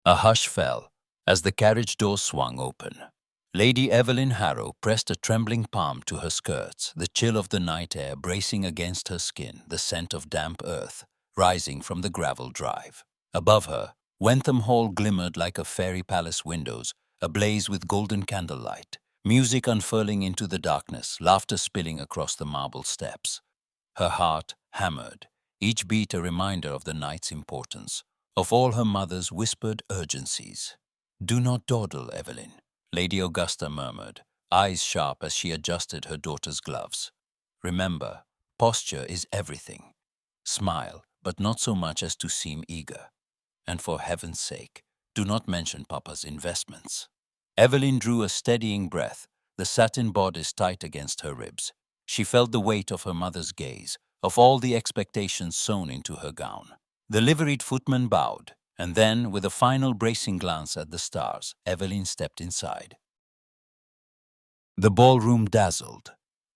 A hush fell as the carriage door swung open. Lady Evelyn Harrow pressed a trembling palm to her skirts, the chill of the night air bracing against her skin, the scent of damp earth rising from the gravel drive. Above her, Wentham Hall glimmered like a fairy palace windows, ablaze with golden candlelight, music unfurling into the darkness, laughter spilling across the marble steps. Her heart hammered, each beat a reminder of the night's importance, of all her mother's whispered urgencies. "Do not dawdle, Evelyn," Lady Augusta murmured, eyes sharp as she adjusted her daughter's gloves. "Remember, posture is everything. Smile, but not so much as to seem eager. And for heaven's sake, do not mention Papa's investments." Evelyn drew a steadying breath, the satin bodice tight against her ribs. She felt the weight of her mother's gaze, of all the expectations sewn into her gown. The liveried footman bowed, and then, with a final bracing glance at the stars, Evelyn stepped inside. The ballroom dazzled.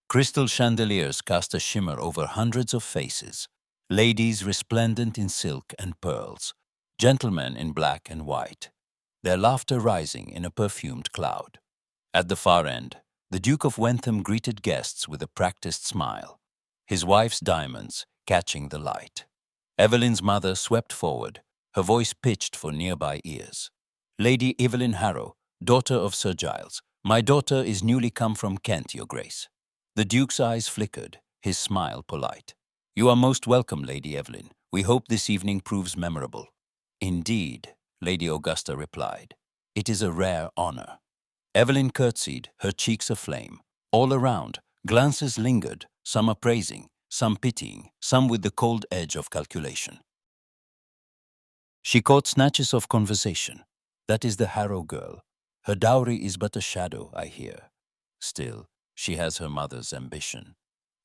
Crystal chandeliers cast a shimmer over hundreds of faces, ladies resplendent in silk and pearls, gentlemen in black and white, their laughter rising in a perfumed cloud. At the far end, the Duke of Wentham greeted guests with a practiced smile, his wife's diamonds catching the light. Evelyn's mother swept forward, her voice pitched for nearby ears. "Lady Evelyn Harrow, daughter of Sir Giles, my daughter is newly come from Kent, Your Grace." The Duke's eyes flickered, his smile polite. "You are most welcome, Lady Evelyn. We hope this evening proves memorable." "Indeed," Lady Augusta replied. "It is a rare honor." Evelyn curtsied, her cheeks aflame. All around, glances lingered, some appraising, some pitying, some with the cold edge of calculation. She caught snatches of conversation. "That is the Harrow girl. Her dowry is but a shadow, I hear. Still, she has her mother's ambition.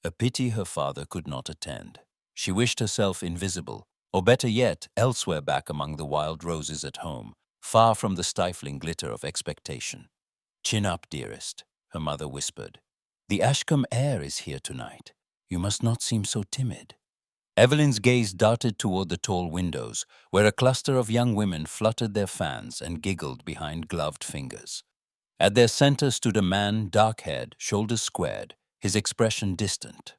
A pity her father could not attend. She wished herself invisible, or better yet, elsewhere back among the wild roses at home, far from the stifling glitter of expectation." "Chin up, dearest," her mother whispered. "The Ashcombe air is here tonight. You must not seem so timid." Evelyn's gaze darted toward the tall windows, where a cluster of young women fluttered their fans and giggled behind gloved fingers. At their center stood a man, dark-haired, shoulders squared, his expression distant.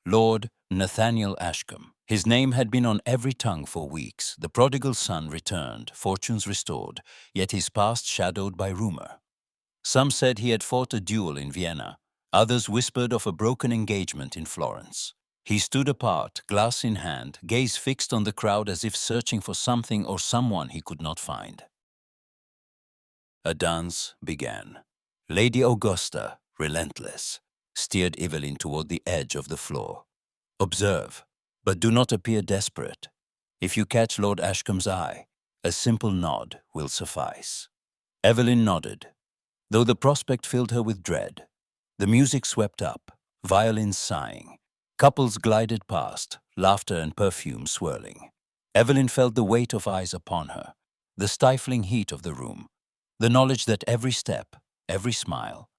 Lord Nathaniel Ashcombe. His name had been on every tongue for weeks. The prodigal son returned, fortunes restored, yet his past shadowed by rumor. Some said he had fought a duel in Vienna. Others whispered of a broken engagement in Florence. He stood apart, glass in hand, gaze fixed on the crowd as if searching for something or someone he could not find. A dance began. Lady Augusta, relentless, steered Evelyn toward the edge of the floor. "Observe, but do not appear desperate. If you catch Lord Ashcombe's eye, a simple nod will suffice." Evelyn nodded, though the prospect filled her with dread. The music swept up, violins sighing. Couples glided past, laughter and perfume swirling. Evelyn felt the weight of eyes upon her, the stifling heat of the room, the knowledge that every step, every smile,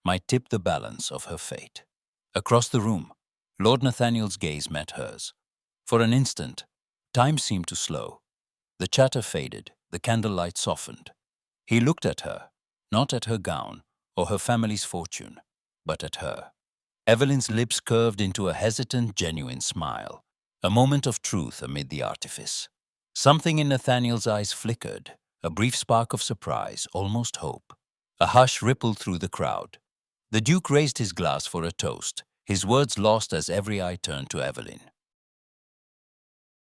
might tip the balance of her fate. Across the room, Lord Nathaniel's gaze met hers. For an instant, time seemed to slow. The chatter faded, the candlelight softened. He looked at her, not at her gown or her family's fortune, but at her. Evelyn's lips curved into a hesitant, genuine smile, a moment of truth amid the artifice. Something in Nathaniel's eyes flickered, a brief spark of surprise, almost hope. A hush rippled through the crowd. The Duke raised his glass for a toast, his words lost as every eye turned to Evelyn.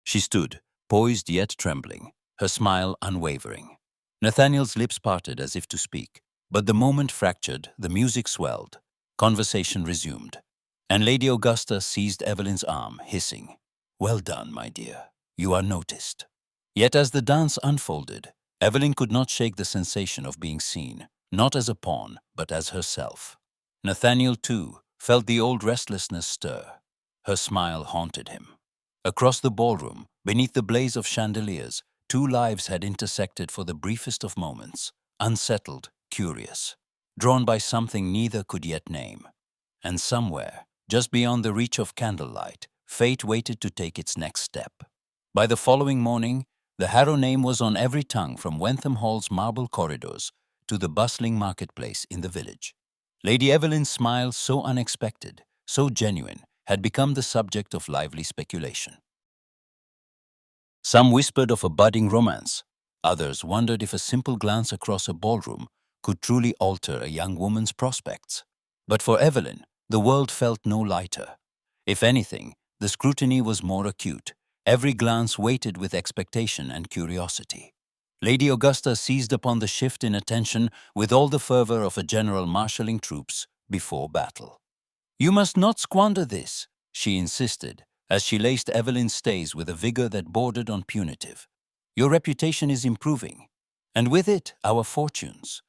She stood, poised yet trembling, her smile unwavering. Nathaniel's lips parted as if to speak, but the moment fractured, the music swelled. Conversation resumed, and Lady Augusta seized Evelyn's arm, hissing, "Well done, my dear. You are noticed." Yet as the dance unfolded, Evelyn could not shake the sensation of being seen, not as a pawn, but as herself. Nathaniel, too, felt the old restlessness stir. Her smile haunted him. Across the ballroom, beneath the blaze of chandeliers, two lives had intersected for the briefest of moments, unsettled, curious, drawn by something neither could yet name. And somewhere, just beyond the reach of candlelight, fate waited to take its next step. By the following morning, The Harrow name was on every tongue, from Wentham Hall's marble corridors to the bustling marketplace in the village. Lady Evelyn's smile, so unexpected, so genuine, had become the subject of lively speculation. Some whispered of a budding romance. Others wondered if a simple glance across a ballroom could truly alter a young woman's prospects. But for Evelyn, the world felt no lighter. If anything, the scrutiny was more acute. Every glance waited with expectation and curiosity. Lady Augusta seized upon the shift in attention with all the fervor of a general marshalling troops before battle. "You must not squander this," she insisted, as she laced Evelyn's stays with a vigor that bordered on punitive. "Your reputation is improving, and with it, our fortunes.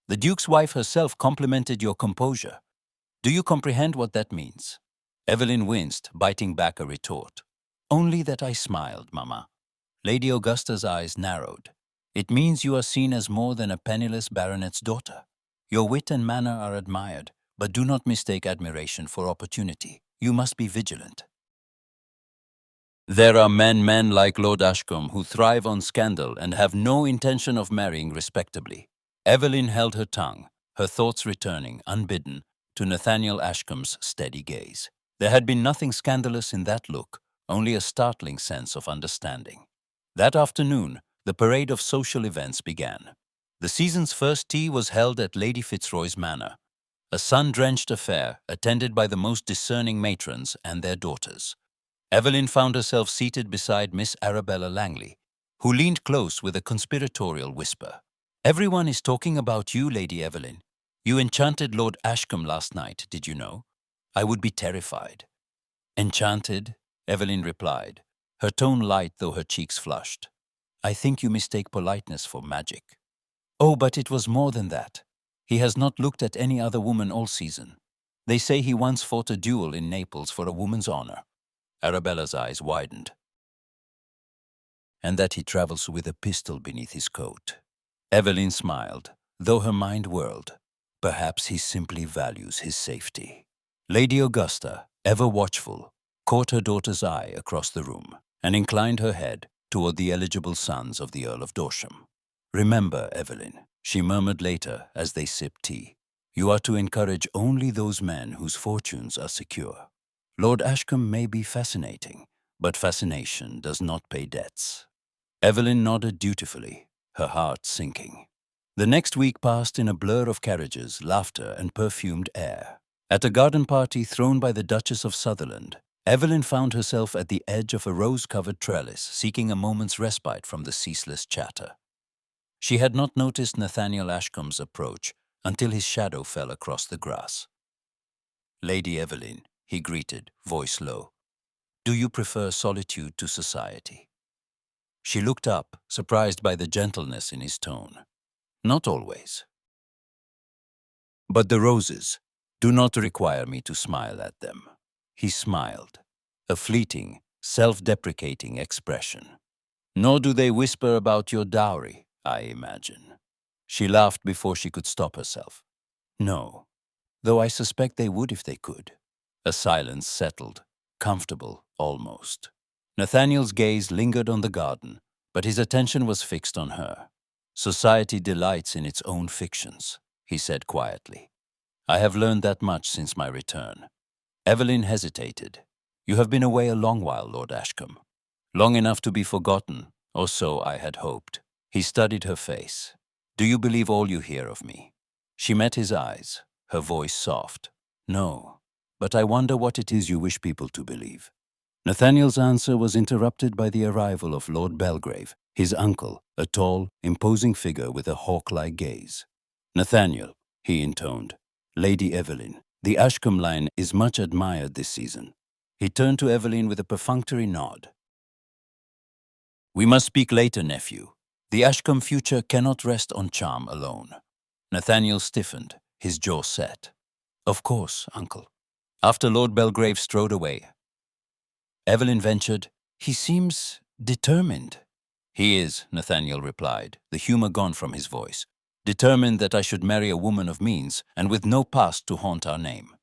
The Duke's wife herself complimented your composure. Do you comprehend what that means?" Evelyn winced, biting back a retort. "Only that I smiled, Mamma." Lady Augusta's eyes narrowed. "It means you are seen as more than a penniless baronet's daughter. Your wit and manner are admired, but do not mistake admiration for opportunity. You must be vigilant. There are men like Lord Ashcombe who thrive on scandal and have no intention of marrying respectably." Evelyn held her tongue, her thoughts returning, unbidden, to Nathaniel Ashcombe's steady gaze. There had been nothing scandalous in that look, only a startling sense of understanding. That afternoon, the parade of social events began. The season's first tea was held at Lady Fitzroy's manor, a sun-drenched affair attended by the most discerning matrons and their daughters. Evelyn found herself seated beside Miss Arabella Langley, who leaned close with a conspiratorial whisper. "Everyone is talking about you, Lady Evelyn. You enchanted Lord Ashcombe last night, did you know? I would be terrified." "Enchanted?" Evelyn replied, her tone light though her cheeks flushed. "I think you mistake politeness for magic." "Oh, but it was more than that. He has not looked at any other woman all season. They say he once fought a duel in Naples for a woman's honor." Arabella's eyes widened. "And that he travels with a pistol beneath his coat." Evelyn smiled, though her mind whirled. "Perhaps he simply values his safety." Lady Augusta, ever watchful, caught her daughter's eye across the room and inclined her head toward the eligible sons of the Earl of Dorsham. "Remember, Evelyn," she murmured later as they sipped tea, "you are to encourage only those men whose fortunes are secure. Lord Ashcombe may be fascinating, but fascination does not pay debts." Evelyn nodded dutifully, her heart sinking. The next week passed in a blur of carriages, laughter, and perfumed air. At a garden party thrown by the Duchess of Sutherland, Evelyn found herself at the edge of a rose-covered trellis, seeking a moment's respite from the ceaseless chatter. She had not noticed Nathaniel Ashcombe's approach until his shadow fell across the grass. "Lady Evelyn," he greeted, voice low, "do you prefer solitude to society?" She looked up, surprised by the gentleness in his tone. "Not always. But the roses do not require me to smile at them." He smiled, a fleeting, self-deprecating expression. "Nor do they whisper about your dowry, I imagine." She laughed before she could stop herself. "No, though I suspect they would if they could." A silence settled, comfortable almost. Nathaniel's gaze lingered on the garden, but his attention was fixed on her. "Society delights in its own fictions," he said quietly. "I have learned that much since my return." Evelyn hesitated. "You have been away a long while, Lord Ashcombe. Long enough to be forgotten, or so I had hoped." He studied her face. "Do you believe all you hear of me?" She met his eyes, her voice soft. "No, but I wonder what it is you wish people to believe." Nathaniel's answer was interrupted by the arrival of Lord Belgrave, his uncle, a tall, imposing figure with a hawk-like gaze. "Nathaniel," he intoned, "Lady Evelyn, the Ashcombe line is much admired this season." He turned to Evelyn with a perfunctory nod. "We must speak later, nephew. The Ashcombe future cannot rest on charm alone." Nathaniel stiffened, his jaw set. "Of course, uncle." After Lord Belgrave strode away, Evelyn ventured, "He seems determined." "He is," Nathaniel replied, the humor gone from his voice. "Determined that I should marry a woman of means and with no past to haunt our name."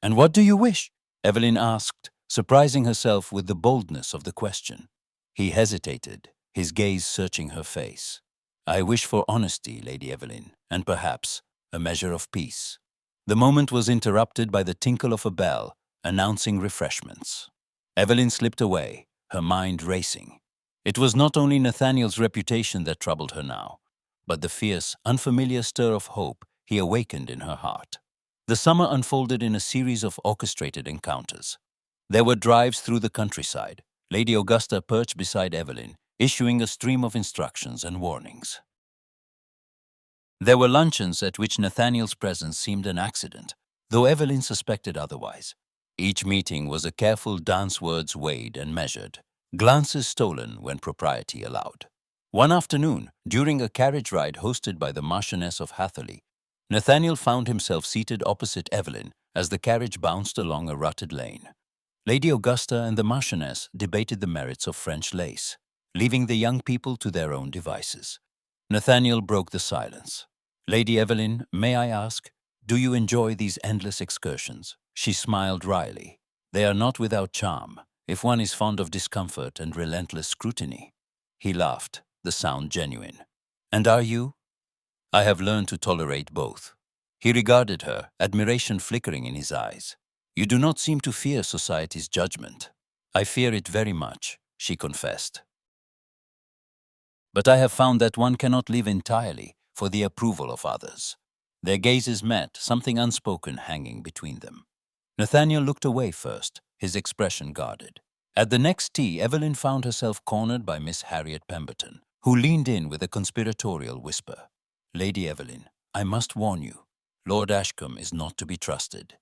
"And what do you wish?" Evelyn asked, surprising herself with the boldness of the question. He hesitated, his gaze searching her face. "I wish for honesty, Lady Evelyn, and perhaps a measure of peace." The moment was interrupted by the tinkle of a bell announcing refreshments. Evelyn slipped away, her mind racing. It was not only Nathaniel's reputation that troubled her now, but the fierce, unfamiliar stir of hope he awakened in her heart. The summer unfolded in a series of orchestrated encounters. There were drives through the countryside, Lady Augusta perched beside Evelyn, issuing a stream of instructions and warnings. There were luncheons at which Nathaniel's presence seemed an accident, though Evelyn suspected otherwise. Each meeting was a careful dance, words weighed and measured, glances stolen when propriety allowed. One afternoon, during a carriage ride hosted by the Marchioness of Hatherley, Nathaniel found himself seated opposite Evelyn as the carriage bounced along a rutted lane. Lady Augusta and the Marchioness debated the merits of French lace, leaving the young people to their own devices. Nathaniel broke the silence. "Lady Evelyn, may I ask, do you enjoy these endless excursions?" She smiled wryly. "They are not without charm, if one is fond of discomfort and relentless scrutiny." He laughed, the sound genuine. "And are you?" "I have learned to tolerate both." He regarded her, admiration flickering in his eyes. "You do not seem to fear society's judgment." "I fear it very much," she confessed. "But I have found that one cannot live entirely for the approval of others." Their gazes met, something unspoken hanging between them. Nathaniel looked away first, his expression guarded. At the next tea, Evelyn found herself cornered by Miss Harriet Pemberton, who leaned in with a conspiratorial whisper. "Lady Evelyn, I must warn you, Lord Ashcombe is not to be trusted.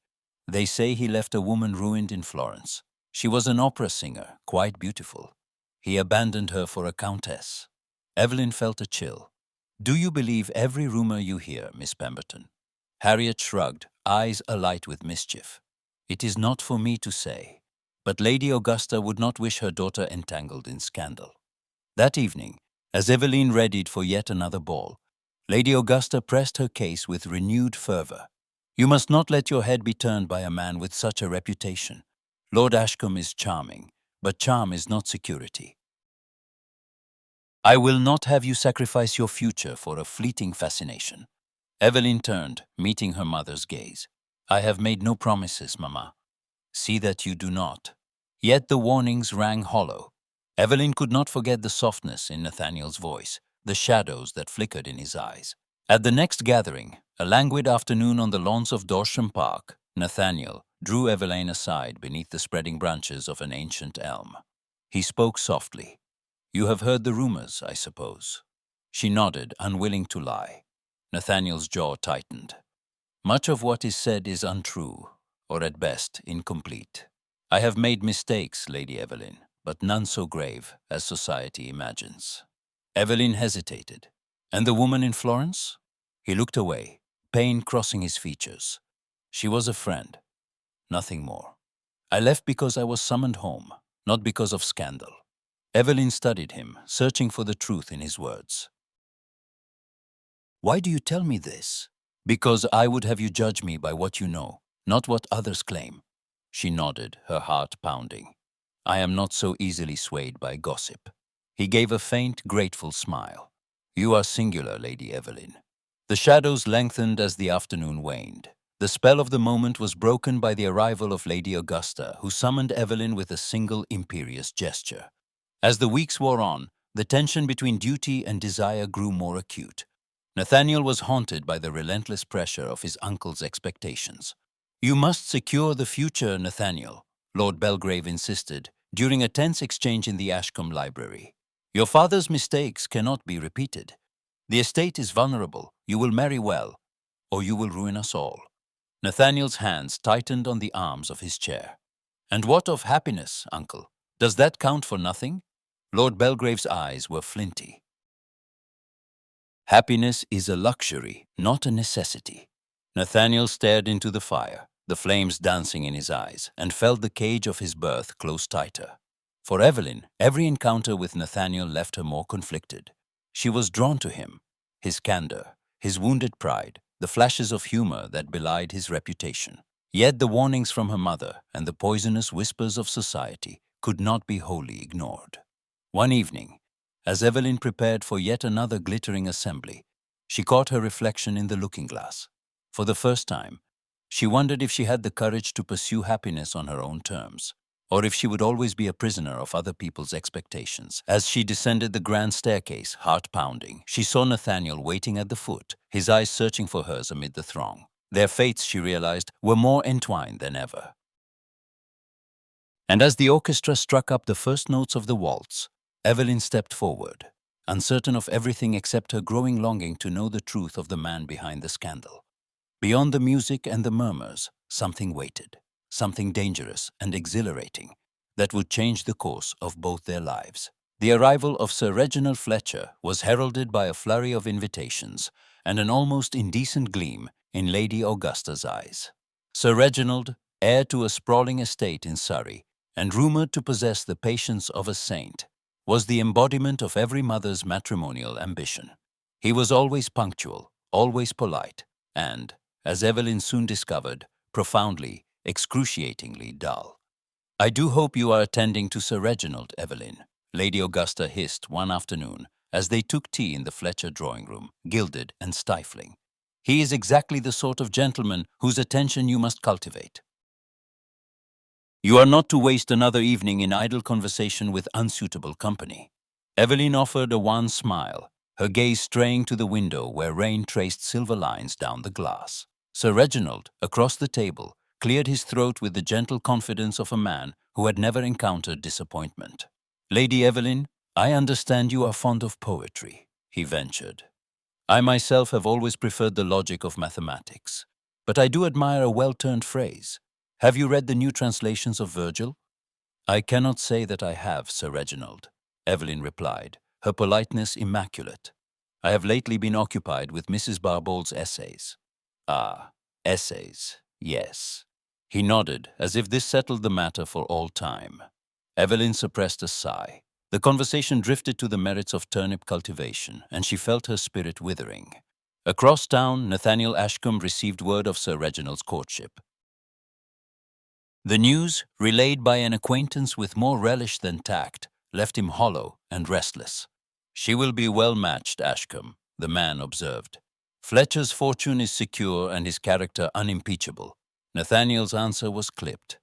They say he left a woman ruined in Florence. She was an opera singer, quite beautiful. He abandoned her for a countess." Evelyn felt a chill. "Do you believe every rumor you hear, Miss Pemberton?" Harriet shrugged, eyes alight with mischief. "It is not for me to say, but Lady Augusta would not wish her daughter entangled in scandal." That evening, as Evelyn readied for yet another ball, Lady Augusta pressed her case with renewed fervor. "You must not let your head be turned by a man with such a reputation. Lord Ashcombe is charming, but charm is not security. I will not have you sacrifice your future for a fleeting fascination." Evelyn turned, meeting her mother's gaze. "I have made no promises, Mamma. See that you do not." Yet the warnings rang hollow. Evelyn could not forget the softness in Nathaniel's voice, the shadows that flickered in his eyes. At the next gathering, a languid afternoon on the lawns of Dorsham Park, Nathaniel drew Evelyn aside beneath the spreading branches of an ancient elm. He spoke softly. "You have heard the rumors, I suppose." She nodded, unwilling to lie. Nathaniel's jaw tightened. "Much of what is said is untrue, or at best incomplete. I have made mistakes, Lady Evelyn, but none so grave as society imagines." Evelyn hesitated. "And the woman in Florence?" He looked away, pain crossing his features. "She was a friend, nothing more. I left because I was summoned home, not because of scandal." Evelyn studied him, searching for the truth in his words. "Why do you tell me this?" "Because I would have you judge me by what you know, not what others claim." She nodded, her heart pounding. "I am not so easily swayed by gossip." He gave a faint, grateful smile. "You are singular, Lady Evelyn." The shadows lengthened as the afternoon waned. The spell of the moment was broken by the arrival of Lady Augusta, who summoned Evelyn with a single imperious gesture. As the weeks wore on, the tension between duty and desire grew more acute. Nathaniel was haunted by the relentless pressure of his uncle's expectations. "You must secure the future, Nathaniel," Lord Belgrave insisted during a tense exchange in the Ashcombe library. "Your father's mistakes cannot be repeated. The estate is vulnerable. You will marry well, or you will ruin us all." Nathaniel's hands tightened on the arms of his chair. "And what of happiness, uncle? Does that count for nothing?" Lord Belgrave's eyes were flinty. "Happiness is a luxury, not a necessity." Nathaniel stared into the fire, the flames dancing in his eyes, and felt the cage of his birth close tighter. For Evelyn, every encounter with Nathaniel left her more conflicted. She was drawn to him, his candor, his wounded pride, the flashes of humor that belied his reputation. Yet the warnings from her mother and the poisonous whispers of society could not be wholly ignored. One evening, As Evelyn prepared for yet another glittering assembly, she caught her reflection in the looking-glass. For the first time, she wondered if she had the courage to pursue happiness on her own terms, or if she would always be a prisoner of other people's expectations. As she descended the grand staircase, heart pounding, she saw Nathaniel waiting at the foot, his eyes searching for hers amid the throng. Their fates, she realized, were more entwined than ever. And as the orchestra struck up the first notes of the waltz, Evelyn stepped forward, uncertain of everything except her growing longing to know the truth of the man behind the scandal. Beyond the music and the murmurs, something waited, something dangerous and exhilarating that would change the course of both their lives. The arrival of Sir Reginald Fletcher was heralded by a flurry of invitations and an almost indecent gleam in Lady Augusta's eyes. Sir Reginald, heir to a sprawling estate in Surrey and rumoured to possess the patience of a saint, was the embodiment of every mother's matrimonial ambition. He was always punctual, always polite, and, as Evelyn soon discovered, profoundly, excruciatingly dull. "I do hope you are attending to Sir Reginald, Evelyn," Lady Augusta hissed one afternoon as they took tea in the Fletcher drawing-room, gilded and stifling. "He is exactly the sort of gentleman whose attention you must cultivate. You are not to waste another evening in idle conversation with unsuitable company." Evelyn offered a wan smile, her gaze straying to the window where rain traced silver lines down the glass. Sir Reginald, across the table, cleared his throat with the gentle confidence of a man who had never encountered disappointment. "Lady Evelyn, I understand you are fond of poetry," he ventured. "I myself have always preferred the logic of mathematics, but I do admire a well-turned phrase. Have you read the new translations of Virgil?" "I cannot say that I have, Sir Reginald," Evelyn replied, her politeness immaculate. "I have lately been occupied with Mrs. Barbault's essays." "Ah, essays, yes." He nodded, as if this settled the matter for all time. Evelyn suppressed a sigh. The conversation drifted to the merits of turnip cultivation, and she felt her spirit withering. Across town, Nathaniel Ashcombe received word of Sir Reginald's courtship. The news, relayed by an acquaintance with more relish than tact, left him hollow and restless. "She will be well matched, Ashcombe," the man observed. "Fletcher's fortune is secure and his character unimpeachable." Nathaniel's answer was clipped.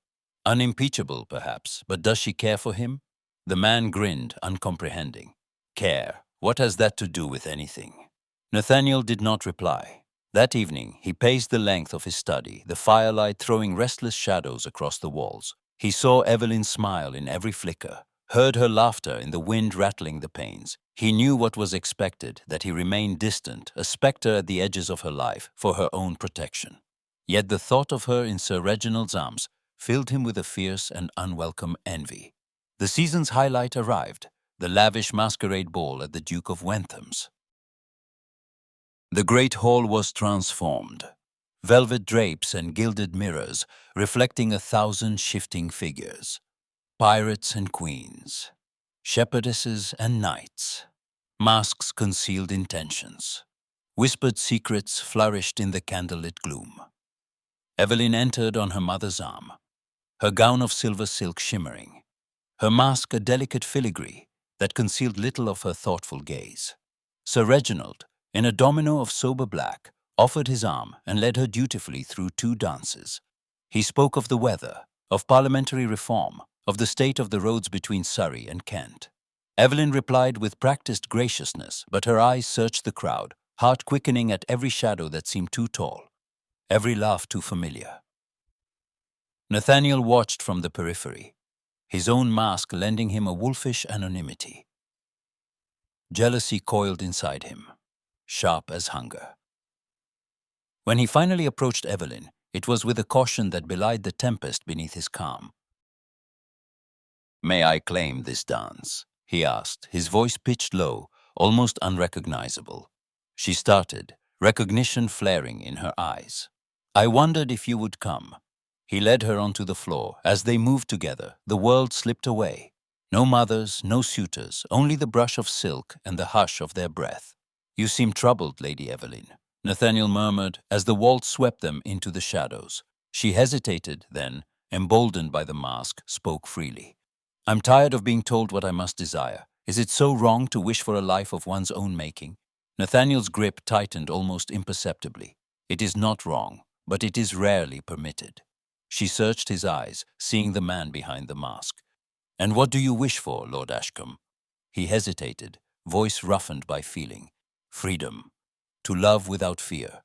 "Unimpeachable, perhaps, but does she care for him?" The man grinned, uncomprehending. "Care? What has that to do with anything?" Nathaniel did not reply. That evening, he paced the length of his study, the firelight throwing restless shadows across the walls. He saw Evelyn smile in every flicker, heard her laughter in the wind rattling the panes. He knew what was expected, that he remained distant, a spectre at the edges of her life, for her own protection. Yet the thought of her in Sir Reginald's arms filled him with a fierce and unwelcome envy. The season's highlight arrived, the lavish masquerade ball at the Duke of Wentham's. The great hall was transformed. Velvet drapes and gilded mirrors reflecting 1,000 shifting figures. Pirates and queens. Shepherdesses and knights. Masks concealed intentions. Whispered secrets flourished in the candlelit gloom. Evelyn entered on her mother's arm, her gown of silver silk shimmering, her mask a delicate filigree that concealed little of her thoughtful gaze. Sir Reginald, in a domino of sober black, offered his arm and led her dutifully through 2 dances. He spoke of the weather, of parliamentary reform, of the state of the roads between Surrey and Kent. Evelyn replied with practiced graciousness, but her eyes searched the crowd, heart quickening at every shadow that seemed too tall, every laugh too familiar. Nathaniel watched from the periphery, his own mask lending him a wolfish anonymity. Jealousy coiled inside him, sharp as hunger. When he finally approached Evelyn, it was with a caution that belied the tempest beneath his calm. "May I claim this dance?" he asked, his voice pitched low, almost unrecognizable. She started, recognition flaring in her eyes. "I wondered if you would come." He led her onto the floor. As they moved together, the world slipped away. No mothers, no suitors, only the brush of silk and the hush of their breath. "You seem troubled, Lady Evelyn," Nathaniel murmured as the waltz swept them into the shadows. She hesitated, then, emboldened by the mask, spoke freely. "I'm tired of being told what I must desire. Is it so wrong to wish for a life of one's own making? Nathaniel's grip tightened almost imperceptibly. It is not wrong, but it is rarely permitted. She searched his eyes, seeing the man behind the mask. And what do you wish for, Lord Ashcombe? He hesitated, voice roughened by feeling. Freedom. To love without fear.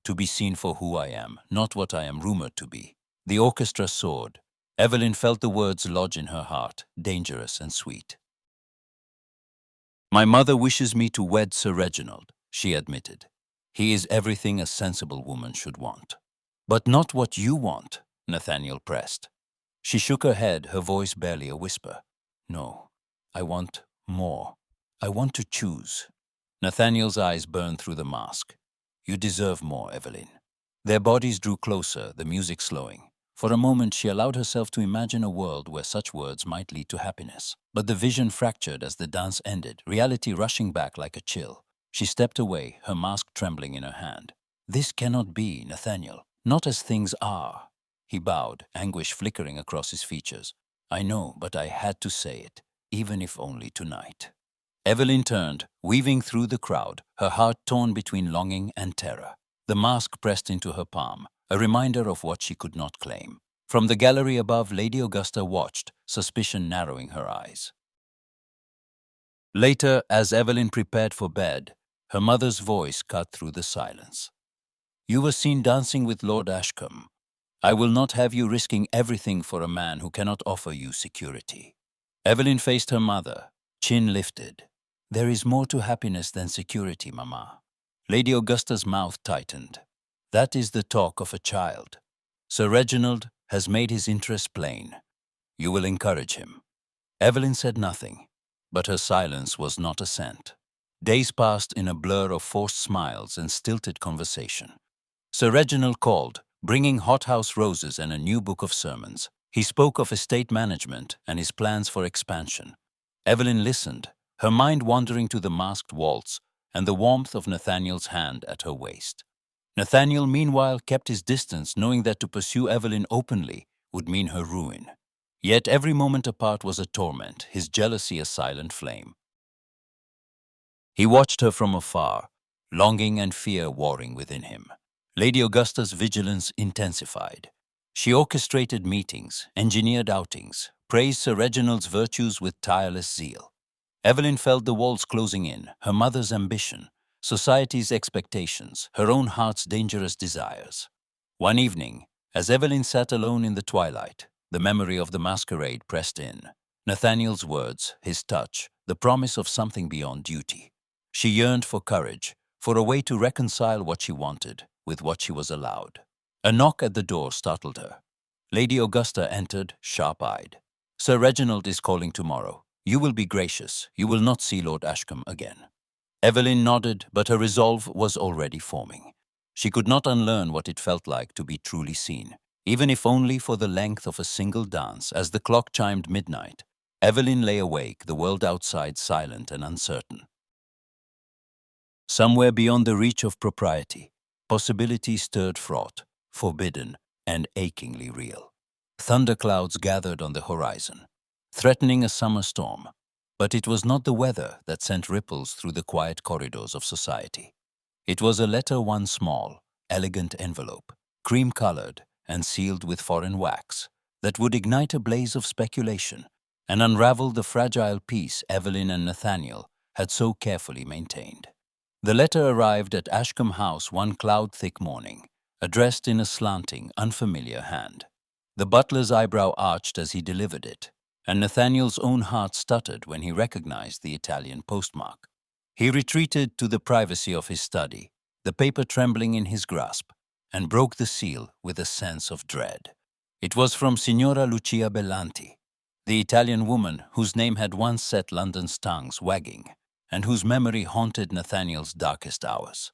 To be seen for who I am, not what I am rumored to be. The orchestra soared. Evelyn felt the words lodge in her heart, dangerous and sweet. My mother wishes me to wed Sir Reginald, she admitted. He is everything a sensible woman should want. But not what you want, Nathaniel pressed. She shook her head, her voice barely a whisper. No, I want more. I want to choose. Nathaniel's eyes burned through the mask. You deserve more, Evelyn. Their bodies drew closer, the music slowing. For a moment she allowed herself to imagine a world where such words might lead to happiness. But the vision fractured as the dance ended, reality rushing back like a chill. She stepped away, her mask trembling in her hand. This cannot be, Nathaniel. Not as things are. He bowed, anguish flickering across his features. I know, but I had to say it, even if only tonight. Evelyn turned, weaving through the crowd, her heart torn between longing and terror. The mask pressed into her palm, a reminder of what she could not claim. From the gallery above, Lady Augusta watched, suspicion narrowing her eyes. Later, as Evelyn prepared for bed, her mother's voice cut through the silence. You were seen dancing with Lord Ashcombe. I will not have you risking everything for a man who cannot offer you security. Evelyn faced her mother, chin lifted. There is more to happiness than security, Mama. Lady Augusta's mouth tightened. That is the talk of a child. Sir Reginald has made his interest plain. You will encourage him. Evelyn said nothing, but her silence was not assent. Days passed in a blur of forced smiles and stilted conversation. Sir Reginald called, bringing hothouse roses and a new book of sermons. He spoke of estate management and his plans for expansion. Evelyn listened, her mind wandering to the masked waltz and the warmth of Nathaniel's hand at her waist. Nathaniel, meanwhile, kept his distance, knowing that to pursue Evelyn openly would mean her ruin. Yet every moment apart was a torment, his jealousy a silent flame. He watched her from afar, longing and fear warring within him. Lady Augusta's vigilance intensified. She orchestrated meetings, engineered outings, praised Sir Reginald's virtues with tireless zeal. Evelyn felt the walls closing in, her mother's ambition, society's expectations, her own heart's dangerous desires. One evening, as Evelyn sat alone in the twilight, the memory of the masquerade pressed in. Nathaniel's words, his touch, the promise of something beyond duty. She yearned for courage, for a way to reconcile what she wanted with what she was allowed. A knock at the door startled her. Lady Augusta entered, sharp-eyed. Sir Reginald is calling tomorrow. You will be gracious. You will not see Lord Ashcombe again. Evelyn nodded, but her resolve was already forming. She could not unlearn what it felt like to be truly seen, even if only for the length of a single dance. As the clock chimed midnight, Evelyn lay awake, the world outside silent and uncertain. Somewhere beyond the reach of propriety, possibility stirred fraught, forbidden, and achingly real. Thunderclouds gathered on the horizon, threatening a summer storm. But it was not the weather that sent ripples through the quiet corridors of society. It was a letter, one small, elegant envelope, cream-colored and sealed with foreign wax, that would ignite a blaze of speculation and unravel the fragile peace Evelyn and Nathaniel had so carefully maintained. The letter arrived at Ashcombe House one cloud-thick morning, addressed in a slanting, unfamiliar hand. The butler's eyebrow arched as he delivered it, and Nathaniel's own heart stuttered when he recognized the Italian postmark. He retreated to the privacy of his study, the paper trembling in his grasp, and broke the seal with a sense of dread. It was from Signora Lucia Bellanti, the Italian woman whose name had once set London's tongues wagging, and whose memory haunted Nathaniel's darkest hours.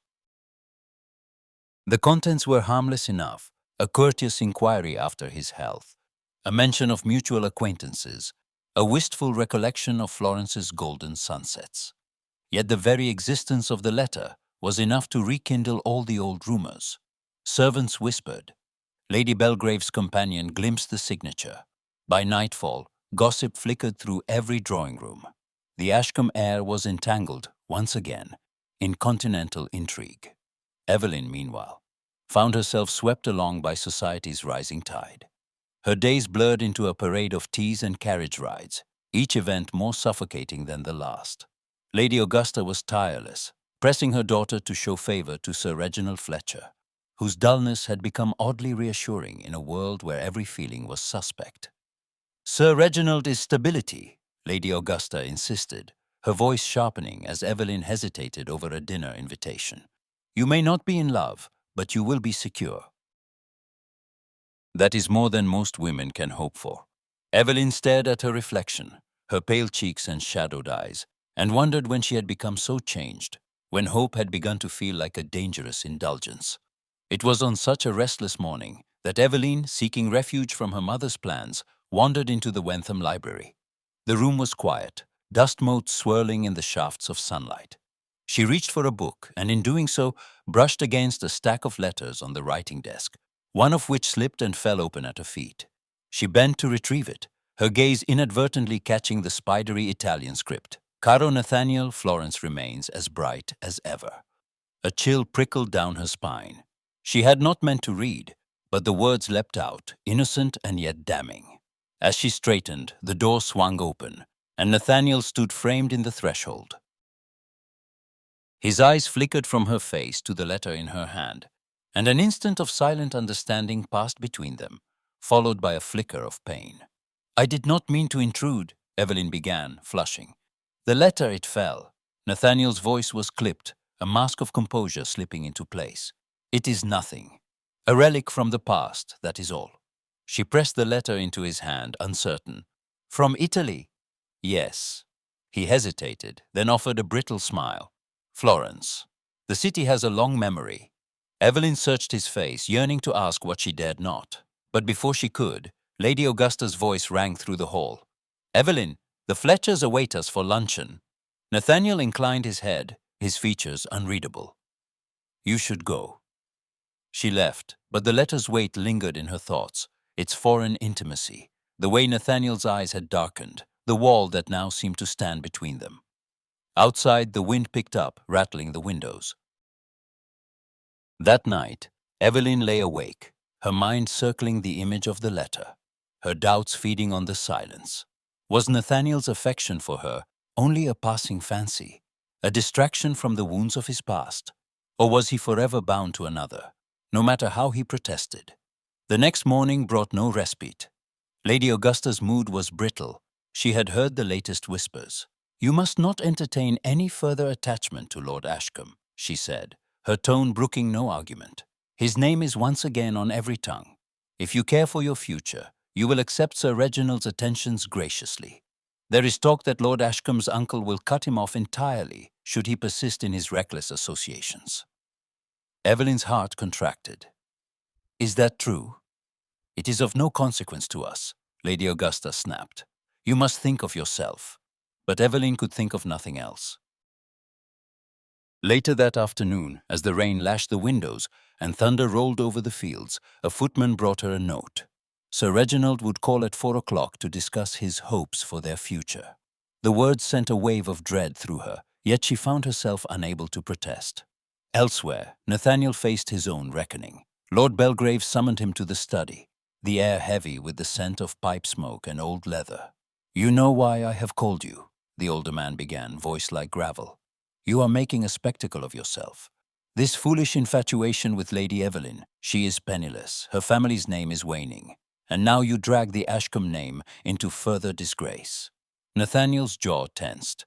The contents were harmless enough, a courteous inquiry after his health, a mention of mutual acquaintances, a wistful recollection of Florence's golden sunsets. Yet the very existence of the letter was enough to rekindle all the old rumors. Servants whispered. Lady Belgrave's companion glimpsed the signature. By nightfall, gossip flickered through every drawing room. The Ashcombe heir was entangled, once again, in continental intrigue. Evelyn, meanwhile, found herself swept along by society's rising tide. Her days blurred into a parade of teas and carriage rides, each event more suffocating than the last. Lady Augusta was tireless, pressing her daughter to show favour to Sir Reginald Fletcher, whose dullness had become oddly reassuring in a world where every feeling was suspect. "Sir Reginald is stability," Lady Augusta insisted, her voice sharpening as Evelyn hesitated over a dinner invitation. "You may not be in love, but you will be secure." That is more than most women can hope for. Evelyn stared at her reflection, her pale cheeks and shadowed eyes, and wondered when she had become so changed, when hope had begun to feel like a dangerous indulgence. It was on such a restless morning that Evelyn, seeking refuge from her mother's plans, wandered into the Wentham library. The room was quiet, dust motes swirling in the shafts of sunlight. She reached for a book and in doing so brushed against a stack of letters on the writing desk, one of which slipped and fell open at her feet. She bent to retrieve it, her gaze inadvertently catching the spidery Italian script. "Caro Nathaniel, Florence remains as bright as ever." A chill prickled down her spine. She had not meant to read, but the words leapt out, innocent and yet damning. As she straightened, the door swung open, and Nathaniel stood framed in the threshold. His eyes flickered from her face to the letter in her hand, and an instant of silent understanding passed between them, followed by a flicker of pain. "I did not mean to intrude," Evelyn began, flushing. "The letter, it fell." Nathaniel's voice was clipped, a mask of composure slipping into place. "It is nothing. A relic from the past, that is all." She pressed the letter into his hand, uncertain. "From Italy?" "Yes." He hesitated, then offered a brittle smile. "Florence. The city has a long memory." Evelyn searched his face, yearning to ask what she dared not. But before she could, Lady Augusta's voice rang through the hall. "Evelyn, the Fletchers await us for luncheon." Nathaniel inclined his head, his features unreadable. "You should go." She left, but the letter's weight lingered in her thoughts, its foreign intimacy, the way Nathaniel's eyes had darkened, the wall that now seemed to stand between them. Outside, the wind picked up, rattling the windows. That night, Evelyn lay awake, her mind circling the image of the letter, her doubts feeding on the silence. Was Nathaniel's affection for her only a passing fancy, a distraction from the wounds of his past? Or was he forever bound to another, no matter how he protested? The next morning brought no respite. Lady Augusta's mood was brittle. She had heard the latest whispers. "You must not entertain any further attachment to Lord Ashcombe," she said, her tone brooking no argument. "His name is once again on every tongue. If you care for your future, you will accept Sir Reginald's attentions graciously. There is talk that Lord Ashcombe's uncle will cut him off entirely should he persist in his reckless associations." Evelyn's heart contracted. "Is that true?" "It is of no consequence to us," Lady Augusta snapped. "You must think of yourself." But Evelyn could think of nothing else. Later that afternoon, as the rain lashed the windows and thunder rolled over the fields, a footman brought her a note. Sir Reginald would call at 4 o'clock to discuss his hopes for their future. The words sent a wave of dread through her, yet she found herself unable to protest. Elsewhere, Nathaniel faced his own reckoning. Lord Belgrave summoned him to the study, the air heavy with the scent of pipe smoke and old leather. "You know why I have called you," the older man began, voice like gravel. "You are making a spectacle of yourself. This foolish infatuation with Lady Evelyn, she is penniless, her family's name is waning, and now you drag the Ashcombe name into further disgrace." Nathaniel's jaw tensed.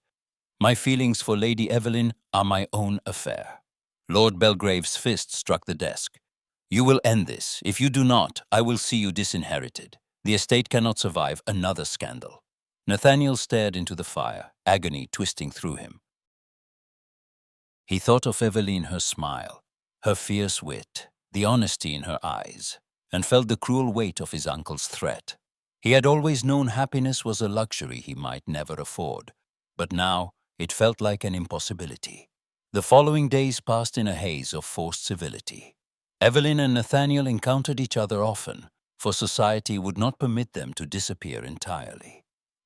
"My feelings for Lady Evelyn are my own affair." Lord Belgrave's fist struck the desk. "You will end this. If you do not, I will see you disinherited. The estate cannot survive another scandal." Nathaniel stared into the fire, agony twisting through him. He thought of Evelyn, her smile, her fierce wit, the honesty in her eyes, and felt the cruel weight of his uncle's threat. He had always known happiness was a luxury he might never afford, but now it felt like an impossibility. The following days passed in a haze of forced civility. Evelyn and Nathaniel encountered each other often, for society would not permit them to disappear entirely.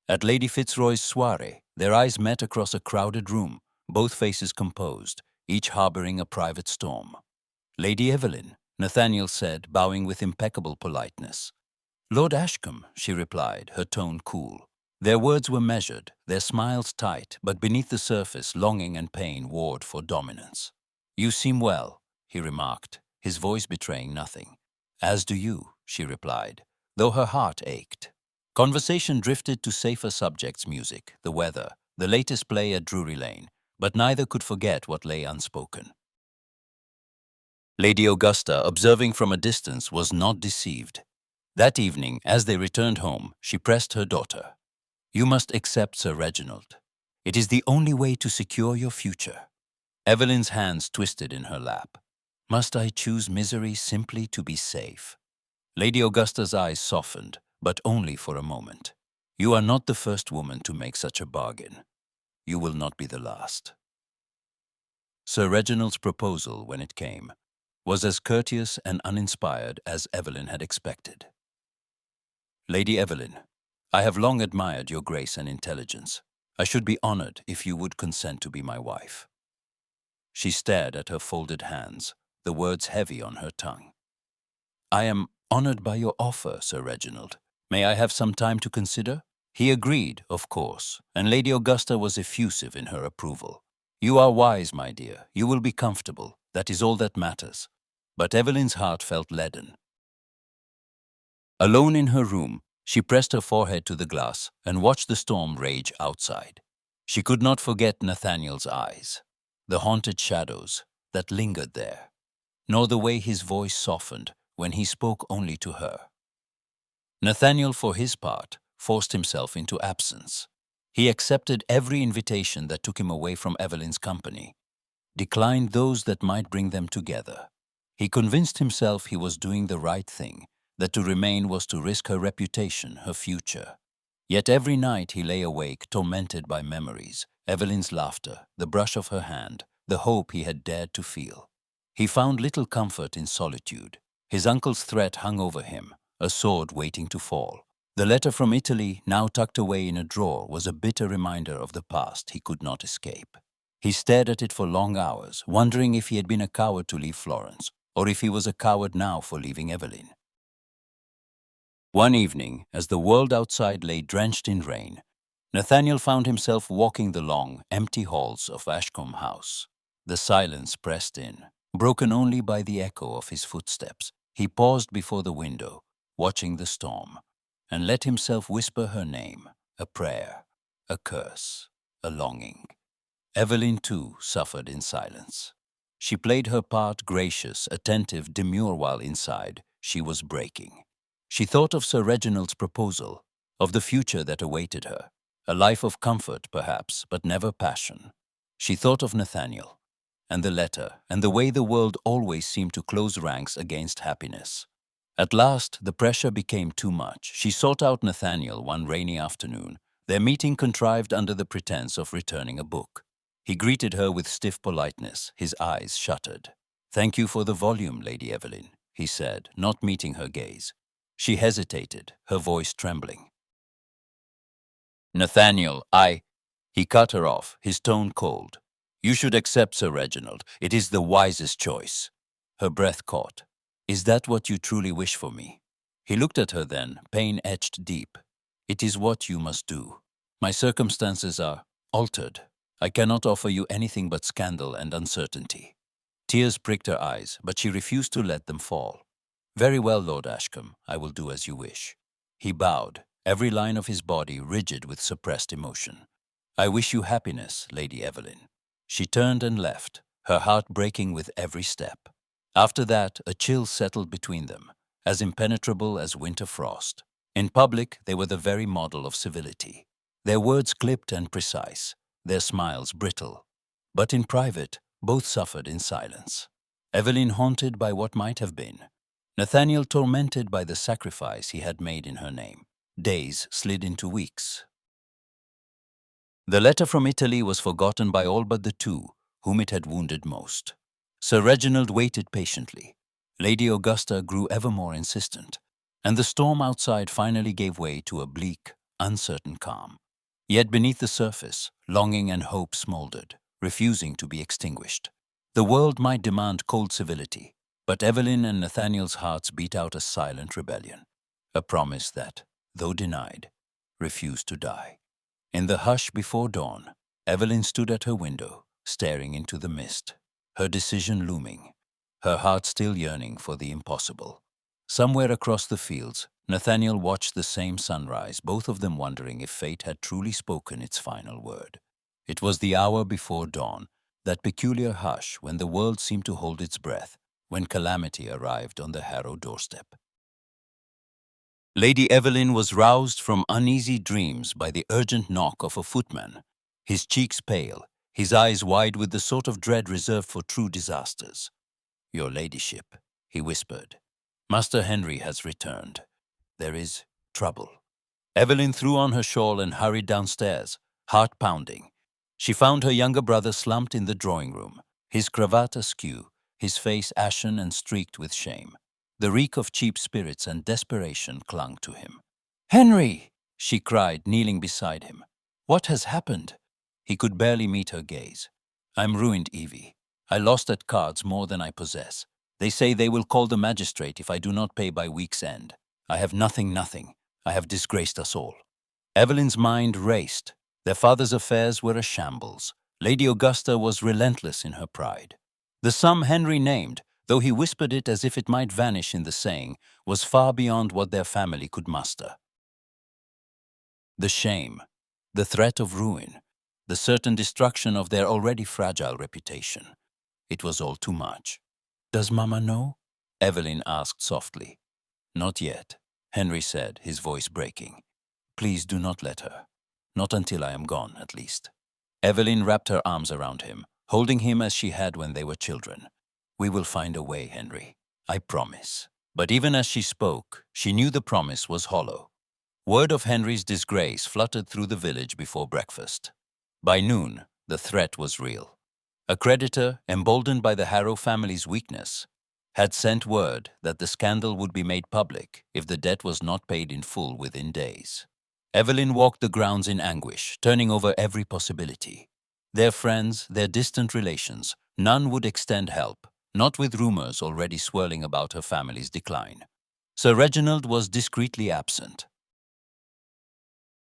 At Lady Fitzroy's soirée, Their eyes met across a crowded room, both faces composed, each harboring a private storm. "Lady Evelyn," Nathaniel said, bowing with impeccable politeness. "Lord Ashcombe," she replied, her tone cool. Their words were measured, their smiles tight, but beneath the surface longing and pain warred for dominance. "You seem well," he remarked, his voice betraying nothing. "As do you," she replied, though her heart ached. Conversation drifted to safer subjects: music, the weather, the latest play at Drury Lane, but neither could forget what lay unspoken. Lady Augusta, observing from a distance, was not deceived. That evening, as they returned home, she pressed her daughter. "You must accept Sir Reginald. It is the only way to secure your future." Evelyn's hands twisted in her lap. "Must I choose misery simply to be safe?" Lady Augusta's eyes softened, but only for a moment. "You are not the first woman to make such a bargain. You will not be the last." Sir Reginald's proposal, when it came, was as courteous and uninspired as Evelyn had expected. "Lady Evelyn, I have long admired your grace and intelligence. I should be honored if you would consent to be my wife." She stared at her folded hands, the words heavy on her tongue. "I am honored by your offer, Sir Reginald. May I have some time to consider?" He agreed, of course, and Lady Augusta was effusive in her approval. "You are wise, my dear. You will be comfortable. That is all that matters." But Evelyn's heart felt leaden. Alone in her room, she pressed her forehead to the glass and watched the storm rage outside. She could not forget Nathaniel's eyes, the haunted shadows that lingered there, nor the way his voice softened when he spoke only to her. Nathaniel, for his part, forced himself into absence. He accepted every invitation that took him away from Evelyn's company, declined those that might bring them together. He convinced himself he was doing the right thing, that to remain was to risk her reputation, her future. Yet every night he lay awake, tormented by memories, Evelyn's laughter, the brush of her hand, the hope he had dared to feel. He found little comfort in solitude. His uncle's threat hung over him, a sword waiting to fall. The letter from Italy, now tucked away in a drawer, was a bitter reminder of the past he could not escape. He stared at it for long hours, wondering if he had been a coward to leave Florence, or if he was a coward now for leaving Evelyn. One evening, as the world outside lay drenched in rain, Nathaniel found himself walking the long, empty halls of Ashcombe House. The silence pressed in, broken only by the echo of his footsteps. He paused before the window, watching the storm, and let himself whisper her name, a prayer, a curse, a longing. Evelyn, too, suffered in silence. She played her part, gracious, attentive, demure, while inside she was breaking. She thought of Sir Reginald's proposal, of the future that awaited her, a life of comfort, perhaps, but never passion. She thought of Nathaniel, and the letter, and the way the world always seemed to close ranks against happiness. At last, the pressure became too much. She sought out Nathaniel one rainy afternoon, their meeting contrived under the pretense of returning a book. He greeted her with stiff politeness, his eyes shuttered. "Thank you for the volume, Lady Evelyn," he said, not meeting her gaze. She hesitated, her voice trembling. "Nathaniel, He cut her off, his tone cold. "You should accept Sir Reginald. It is the wisest choice." Her breath caught. "Is that what you truly wish for me?" He looked at her then, pain etched deep. "It is what you must do. My circumstances are altered. I cannot offer you anything but scandal and uncertainty." Tears pricked her eyes, but she refused to let them fall. "Very well, Lord Ashcombe, I will do as you wish." He bowed, every line of his body rigid with suppressed emotion. "I wish you happiness, Lady Evelyn." She turned and left, her heart breaking with every step. After that, a chill settled between them, as impenetrable as winter frost. In public, they were the very model of civility, their words clipped and precise, their smiles brittle. But in private, both suffered in silence. Evelyn haunted by what might have been, Nathaniel tormented by the sacrifice he had made in her name. Days slid into weeks. The letter from Italy was forgotten by all but the two whom it had wounded most. Sir Reginald waited patiently. Lady Augusta grew ever more insistent, and the storm outside finally gave way to a bleak, uncertain calm. Yet beneath the surface, longing and hope smoldered, refusing to be extinguished. The world might demand cold civility, but Evelyn and Nathaniel's hearts beat out a silent rebellion, a promise that, though denied, refused to die. In the hush before dawn, Evelyn stood at her window, staring into the mist, her decision looming, her heart still yearning for the impossible. Somewhere across the fields, Nathaniel watched the same sunrise, both of them wondering if fate had truly spoken its final word. It was the hour before dawn, that peculiar hush when the world seemed to hold its breath, when calamity arrived on the Harrow doorstep. Lady Evelyn was roused from uneasy dreams by the urgent knock of a footman, his cheeks pale, his eyes wide with the sort of dread reserved for true disasters. "Your ladyship," he whispered, "Master Henry has returned. There is trouble." Evelyn threw on her shawl and hurried downstairs, heart pounding. She found her younger brother slumped in the drawing room, his cravat askew, his face ashen and streaked with shame. The reek of cheap spirits and desperation clung to him. "Henry!" she cried, kneeling beside him. "What has happened?" He could barely meet her gaze. "I'm ruined, Evie. I lost at cards more than I possess. They say they will call the magistrate if I do not pay by week's end. I have nothing. I have disgraced us all." Evelyn's mind raced. Their father's affairs were a shambles. Lady Augusta was relentless in her pride. The sum Henry named, though he whispered it as if it might vanish in the saying, was far beyond what their family could muster. The shame, the threat of ruin, the certain destruction of their already fragile reputation. It was all too much. "Does Mama know?" Evelyn asked softly. "Not yet," Henry said, his voice breaking. "Please do not let her. Not until I am gone, at least." Evelyn wrapped her arms around him, holding him as she had when they were children. "We will find a way, Henry. I promise." But even as she spoke, she knew the promise was hollow. Word of Henry's disgrace fluttered through the village before breakfast. By noon, the threat was real. A creditor, emboldened by the Harrow family's weakness, had sent word that the scandal would be made public if the debt was not paid in full within days. Evelyn walked the grounds in anguish, turning over every possibility. Their friends, their distant relations, none would extend help, not with rumors already swirling about her family's decline. Sir Reginald was discreetly absent.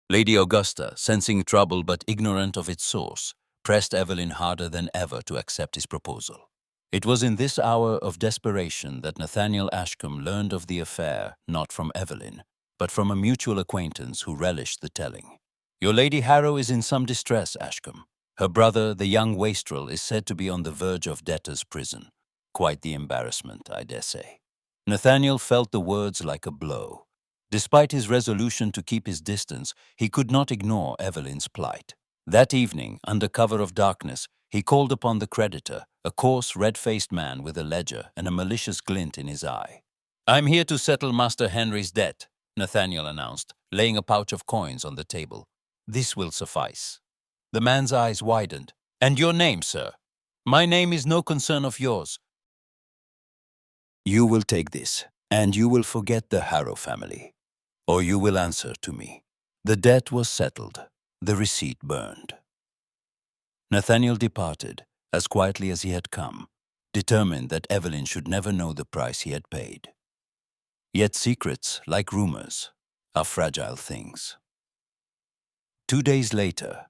Lady Augusta, sensing trouble but ignorant of its source, pressed Evelyn harder than ever to accept his proposal. It was in this hour of desperation that Nathaniel Ashcombe learned of the affair, not from Evelyn, but from a mutual acquaintance who relished the telling. "Your Lady Harrow is in some distress, Ashcombe. Her brother, the young wastrel, is said to be on the verge of debtor's prison. Quite the embarrassment, I dare say." Nathaniel felt the words like a blow. Despite his resolution to keep his distance, he could not ignore Evelyn's plight. That evening, under cover of darkness, he called upon the creditor, a coarse, red-faced man with a ledger and a malicious glint in his eye. "I'm here to settle Master Henry's debt," Nathaniel announced, laying a pouch of coins on the table. "This will suffice." The man's eyes widened. "And your name, sir?" "My name is no concern of yours." "You will take this, and you will forget the Harrow family, or you will answer to me." The debt was settled, the receipt burned. Nathaniel departed, as quietly as he had come, determined that Evelyn should never know the price he had paid. Yet secrets, like rumors, are fragile things. 2 days later,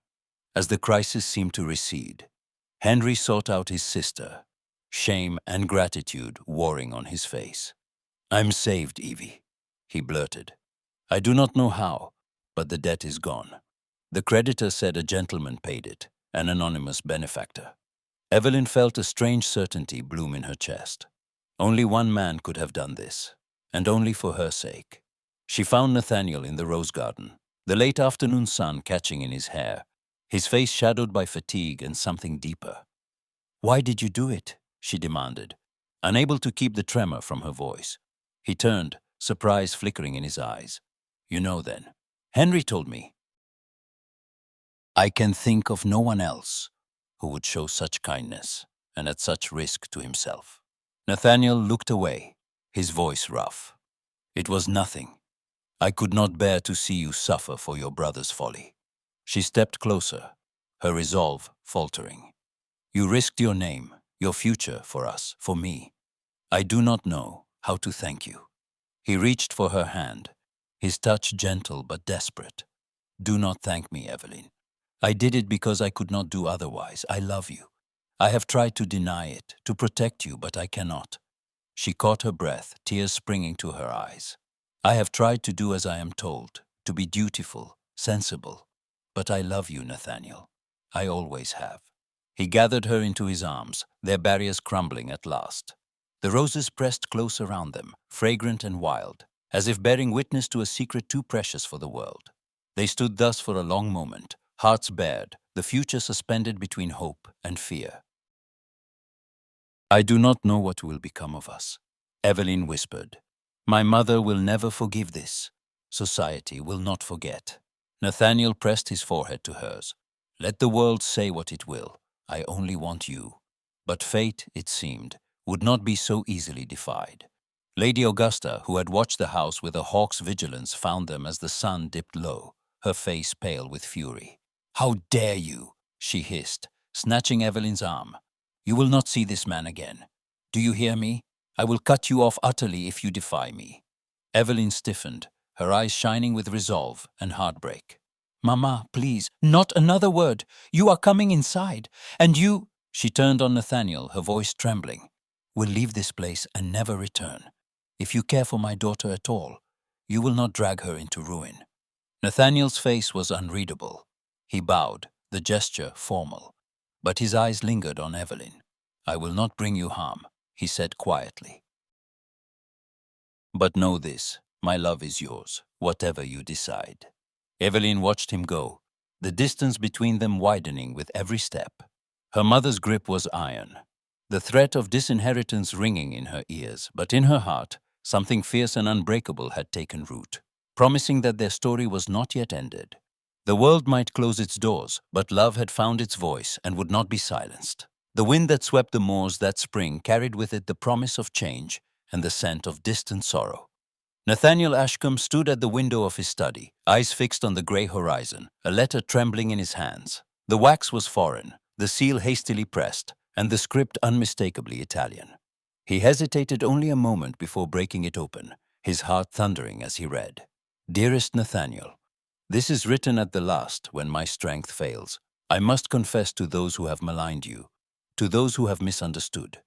as the crisis seemed to recede, Henry sought out his sister, shame and gratitude warring on his face. "I'm saved, Evie," he blurted. "I do not know how, but the debt is gone. The creditor said a gentleman paid it, an anonymous benefactor." Evelyn felt a strange certainty bloom in her chest. Only one man could have done this, and only for her sake. She found Nathaniel in the rose garden, the late afternoon sun catching in his hair, his face shadowed by fatigue and something deeper. "Why did you do it?" she demanded, unable to keep the tremor from her voice. He turned, surprise flickering in his eyes. "You know then. Henry told me." "I can think of no one else who would show such kindness and at such risk to himself." Nathaniel looked away, his voice rough. "It was nothing. I could not bear to see you suffer for your brother's folly." She stepped closer, her resolve faltering. You risked your name, your future for us, for me. I do not know how to thank you. He reached for her hand, his touch gentle but desperate. Do not thank me, Evelyn. I did it because I could not do otherwise. I love you. I have tried to deny it, to protect you, but I cannot. She caught her breath, tears springing to her eyes. I have tried to do as I am told, to be dutiful, sensible. But I love you, Nathaniel. I always have. He gathered her into his arms, their barriers crumbling at last. The roses pressed close around them, fragrant and wild, as if bearing witness to a secret too precious for the world. They stood thus for a long moment, hearts bared, the future suspended between hope and fear. I do not know what will become of us, Evelyn whispered. My mother will never forgive this. Society will not forget. Nathaniel pressed his forehead to hers. Let the world say what it will. I only want you. But fate, it seemed, would not be so easily defied. Lady Augusta, who had watched the house with a hawk's vigilance, found them as the sun dipped low, her face pale with fury. How dare you? She hissed, snatching Evelyn's arm. You will not see this man again. Do you hear me? I will cut you off utterly if you defy me. Evelyn stiffened, her eyes shining with resolve and heartbreak. Mama, please, not another word. You are coming inside, and you— She turned on Nathaniel, her voice trembling. Will leave this place and never return. If you care for my daughter at all, you will not drag her into ruin. Nathaniel's face was unreadable. He bowed, the gesture formal. But his eyes lingered on Evelyn. I will not bring you harm, he said quietly. But know this, my love is yours, whatever you decide. Evelyn watched him go, the distance between them widening with every step. Her mother's grip was iron, the threat of disinheritance ringing in her ears, but in her heart, something fierce and unbreakable had taken root, promising that their story was not yet ended. The world might close its doors, but love had found its voice and would not be silenced. The wind that swept the moors that spring carried with it the promise of change and the scent of distant sorrow. Nathaniel Ashcombe stood at the window of his study, eyes fixed on the grey horizon, a letter trembling in his hands. The wax was foreign, the seal hastily pressed, and the script unmistakably Italian. He hesitated only a moment before breaking it open, his heart thundering as he read. Dearest Nathaniel, this is written at the last when my strength fails. I must confess to those who have maligned you, to those who have misunderstood.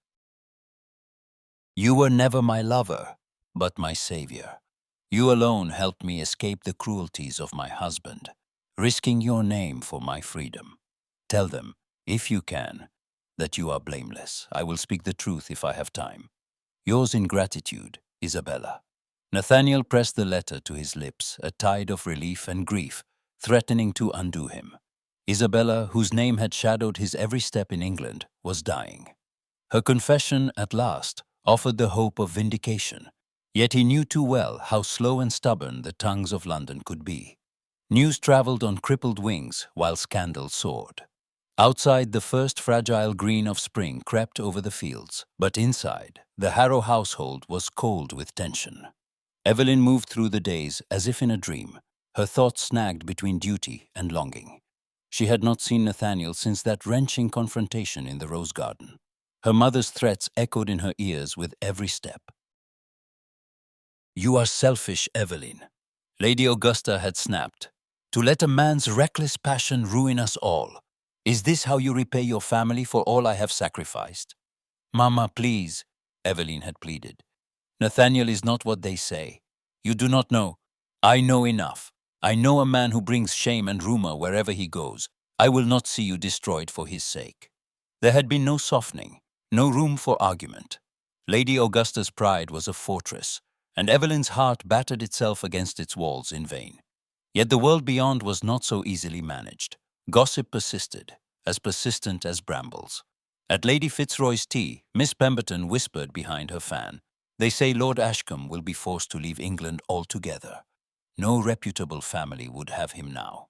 You were never my lover, but my savior. You alone helped me escape the cruelties of my husband, risking your name for my freedom. Tell them, if you can, that you are blameless. I will speak the truth if I have time. Yours in gratitude, Isabella. Nathaniel pressed the letter to his lips, a tide of relief and grief, threatening to undo him. Isabella, whose name had shadowed his every step in England, was dying. Her confession, at last, offered the hope of vindication, yet he knew too well how slow and stubborn the tongues of London could be. News travelled on crippled wings while scandal soared. Outside, the first fragile green of spring crept over the fields, but inside, the Harrow household was cold with tension. Evelyn moved through the days as if in a dream, her thoughts snagged between duty and longing. She had not seen Nathaniel since that wrenching confrontation in the rose garden. Her mother's threats echoed in her ears with every step. You are selfish, Evelyn. Lady Augusta had snapped. To let a man's reckless passion ruin us all. Is this how you repay your family for all I have sacrificed? Mama, please, Evelyn had pleaded. Nathaniel is not what they say. You do not know. I know enough. I know a man who brings shame and rumor wherever he goes. I will not see you destroyed for his sake. There had been no softening, no room for argument. Lady Augusta's pride was a fortress, and Evelyn's heart battered itself against its walls in vain. Yet the world beyond was not so easily managed. Gossip persisted, as persistent as brambles. At Lady Fitzroy's tea, Miss Pemberton whispered behind her fan, They say Lord Ashcombe will be forced to leave England altogether. No reputable family would have him now.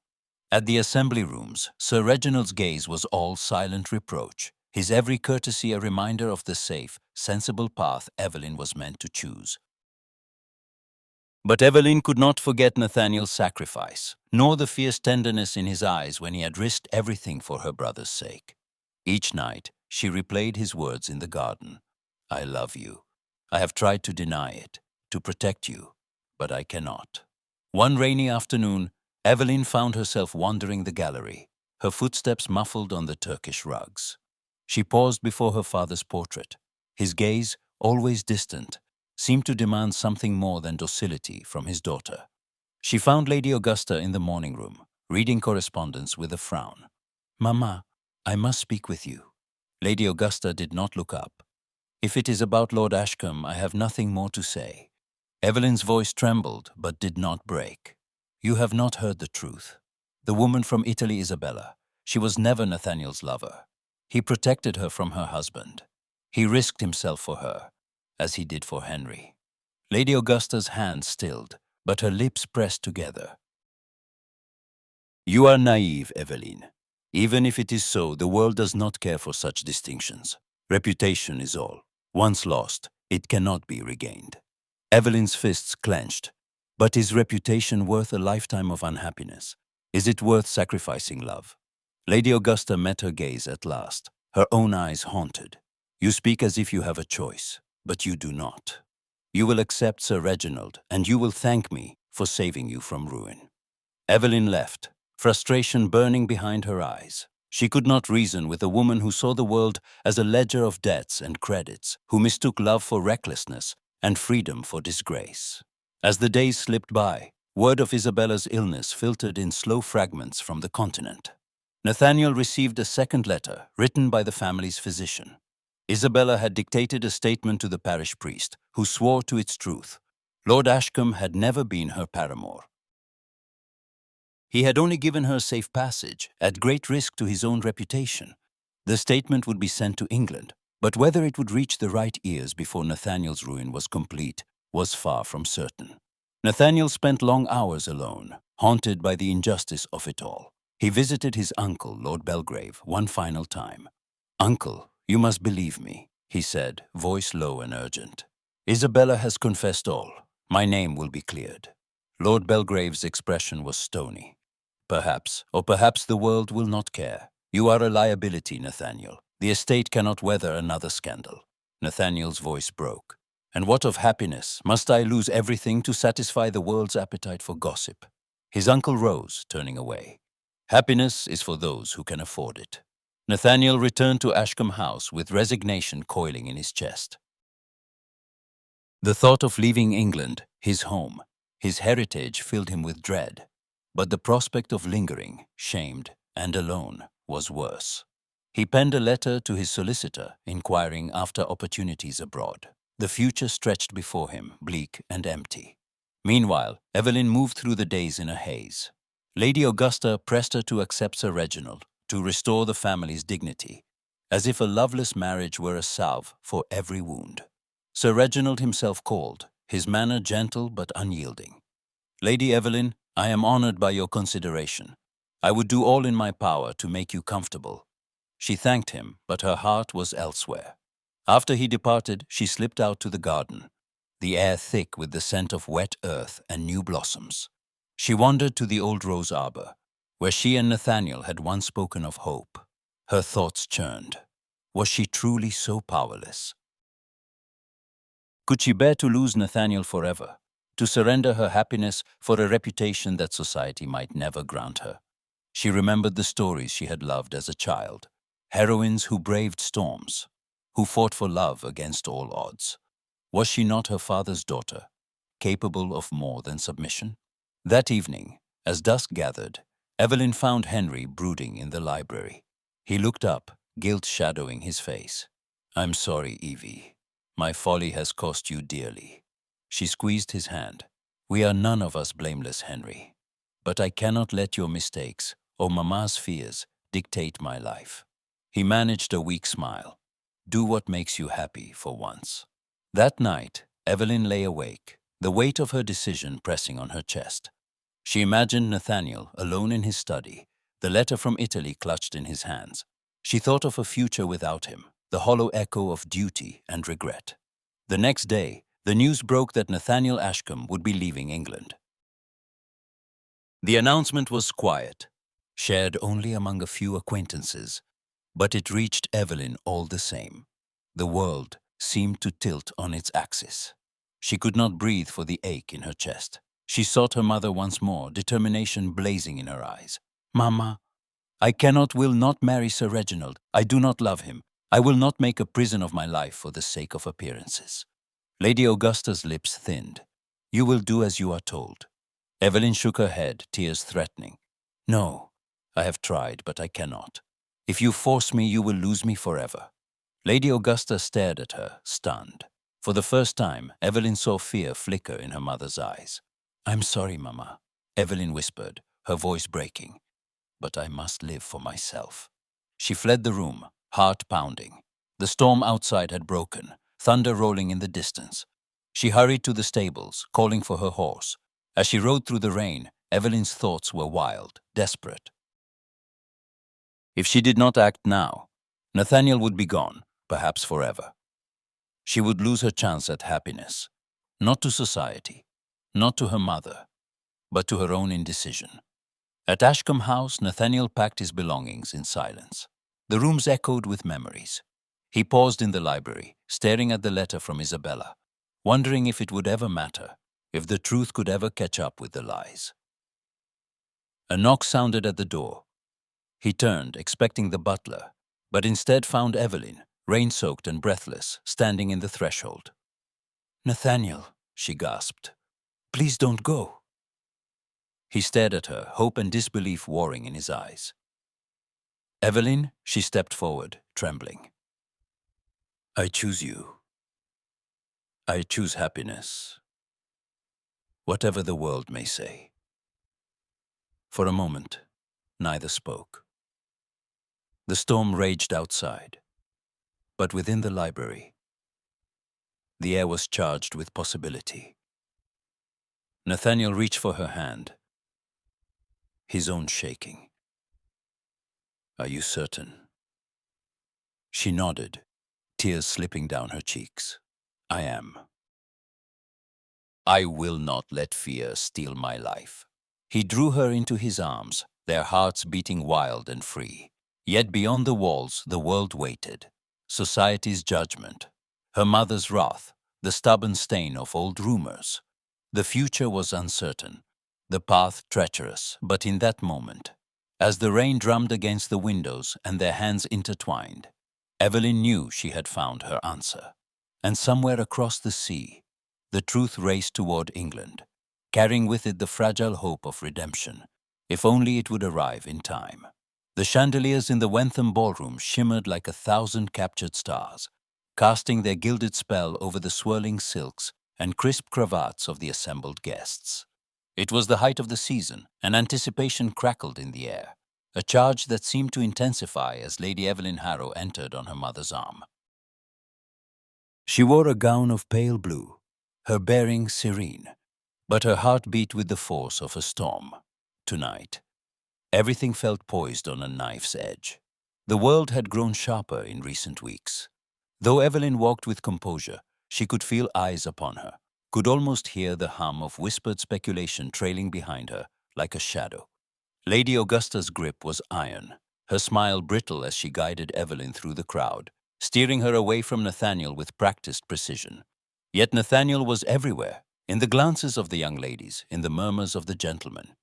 At the assembly rooms, Sir Reginald's gaze was all silent reproach, his every courtesy a reminder of the safe, sensible path Evelyn was meant to choose. But Evelyn could not forget Nathaniel's sacrifice, nor the fierce tenderness in his eyes when he had risked everything for her brother's sake. Each night, she replayed his words in the garden. I love you. I have tried to deny it, to protect you, but I cannot. One rainy afternoon, Evelyn found herself wandering the gallery, her footsteps muffled on the Turkish rugs. She paused before her father's portrait. His gaze, always distant, seemed to demand something more than docility from his daughter. She found Lady Augusta in the morning room, reading correspondence with a frown. Mamma, I must speak with you. Lady Augusta did not look up. If it is about Lord Ashcombe, I have nothing more to say. Evelyn's voice trembled, but did not break. You have not heard the truth. The woman from Italy, Isabella, she was never Nathaniel's lover. He protected her from her husband. He risked himself for her, as he did for Henry. Lady Augusta's hand stilled, but her lips pressed together. You are naive, Evelyn. Even if it is so, the world does not care for such distinctions. Reputation is all. Once lost, it cannot be regained. Evelyn's fists clenched. But is reputation worth a lifetime of unhappiness? Is it worth sacrificing love? Lady Augusta met her gaze at last, her own eyes haunted. You speak as if you have a choice, but you do not. You will accept Sir Reginald, and you will thank me for saving you from ruin. Evelyn left, frustration burning behind her eyes. She could not reason with a woman who saw the world as a ledger of debts and credits, who mistook love for recklessness and freedom for disgrace. As the days slipped by, word of Isabella's illness filtered in slow fragments from the continent. Nathaniel received a second letter written by the family's physician. Isabella had dictated a statement to the parish priest, who swore to its truth. Lord Ashcombe had never been her paramour. He had only given her safe passage, at great risk to his own reputation. The statement would be sent to England, but whether it would reach the right ears before Nathaniel's ruin was complete was far from certain. Nathaniel spent long hours alone, haunted by the injustice of it all. He visited his uncle, Lord Belgrave, one final time. Uncle, you must believe me, he said, voice low and urgent. Isabella has confessed all. My name will be cleared. Lord Belgrave's expression was stony. Perhaps, or perhaps the world will not care. You are a liability, Nathaniel. The estate cannot weather another scandal. Nathaniel's voice broke. And what of happiness? Must I lose everything to satisfy the world's appetite for gossip? His uncle rose, turning away. Happiness is for those who can afford it. Nathaniel returned to Ashcombe House with resignation coiling in his chest. The thought of leaving England, his home, his heritage filled him with dread. But the prospect of lingering, shamed and alone, was worse. He penned a letter to his solicitor, inquiring after opportunities abroad. The future stretched before him, bleak and empty. Meanwhile, Evelyn moved through the days in a haze. Lady Augusta pressed her to accept Sir Reginald, to restore the family's dignity, as if a loveless marriage were a salve for every wound. Sir Reginald himself called, his manner gentle but unyielding. Lady Evelyn, I am honored by your consideration. I would do all in my power to make you comfortable. She thanked him, but her heart was elsewhere. After he departed, she slipped out to the garden, the air thick with the scent of wet earth and new blossoms. She wandered to the old rose arbor, where she and Nathaniel had once spoken of hope. Her thoughts churned. Was she truly so powerless? Could she bear to lose Nathaniel forever, to surrender her happiness for a reputation that society might never grant her? She remembered the stories she had loved as a child, heroines who braved storms, who fought for love against all odds. Was she not her father's daughter, capable of more than submission? That evening, as dusk gathered, Evelyn found Henry brooding in the library. He looked up, guilt shadowing his face. I'm sorry, Evie. My folly has cost you dearly. She squeezed his hand. We are none of us blameless, Henry. But I cannot let your mistakes, or Mamma's fears, dictate my life. He managed a weak smile. Do what makes you happy for once. That night, Evelyn lay awake, the weight of her decision pressing on her chest. She imagined Nathaniel alone in his study, the letter from Italy clutched in his hands. She thought of a future without him, the hollow echo of duty and regret. The next day, the news broke that Nathaniel Ashcombe would be leaving England. The announcement was quiet, shared only among a few acquaintances, but it reached Evelyn all the same. The world seemed to tilt on its axis. She could not breathe for the ache in her chest. She sought her mother once more, determination blazing in her eyes. "Mama, I will not marry Sir Reginald. I do not love him. I will not make a prison of my life for the sake of appearances." Lady Augusta's lips thinned. "You will do as you are told." Evelyn shook her head, tears threatening. "No, I have tried, but I cannot. If you force me, you will lose me forever." Lady Augusta stared at her, stunned. For the first time, Evelyn saw fear flicker in her mother's eyes. "I'm sorry, Mama," Evelyn whispered, her voice breaking. "But I must live for myself." She fled the room, heart pounding. The storm outside had broken, thunder rolling in the distance. She hurried to the stables, calling for her horse. As she rode through the rain, Evelyn's thoughts were wild, desperate. If she did not act now, Nathaniel would be gone, perhaps forever. She would lose her chance at happiness, not to society, not to her mother, but to her own indecision. At Ashcombe House, Nathaniel packed his belongings in silence. The rooms echoed with memories. He paused in the library, staring at the letter from Isabella, wondering if it would ever matter, if the truth could ever catch up with the lies. A knock sounded at the door. He turned, expecting the butler, but instead found Evelyn, rain-soaked and breathless, standing in the threshold. "Nathaniel," she gasped, "please don't go." He stared at her, hope and disbelief warring in his eyes. "Evelyn," she stepped forward, trembling. "I choose you. I choose happiness, whatever the world may say." For a moment, neither spoke. The storm raged outside, but within the library, the air was charged with possibility. Nathaniel reached for her hand, his own shaking. "Are you certain?" She nodded, tears slipping down her cheeks. "I am. I will not let fear steal my life." He drew her into his arms, their hearts beating wild and free. Yet beyond the walls, the world waited. Society's judgment, her mother's wrath, the stubborn stain of old rumors. The future was uncertain, the path treacherous, but in that moment, as the rain drummed against the windows and their hands intertwined, Evelyn knew she had found her answer. And somewhere across the sea, the truth raced toward England, carrying with it the fragile hope of redemption, if only it would arrive in time. The chandeliers in the Wentham ballroom shimmered like 1,000 captured stars, casting their gilded spell over the swirling silks and crisp cravats of the assembled guests. It was the height of the season, and anticipation crackled in the air, a charge that seemed to intensify as Lady Evelyn Harrow entered on her mother's arm. She wore a gown of pale blue, her bearing serene, but her heart beat with the force of a storm. Tonight, everything felt poised on a knife's edge. The world had grown sharper in recent weeks. Though Evelyn walked with composure, she could feel eyes upon her, could almost hear the hum of whispered speculation trailing behind her like a shadow. Lady Augusta's grip was iron, her smile brittle as she guided Evelyn through the crowd, steering her away from Nathaniel with practiced precision. Yet Nathaniel was everywhere, in the glances of the young ladies, in the murmurs of the gentlemen.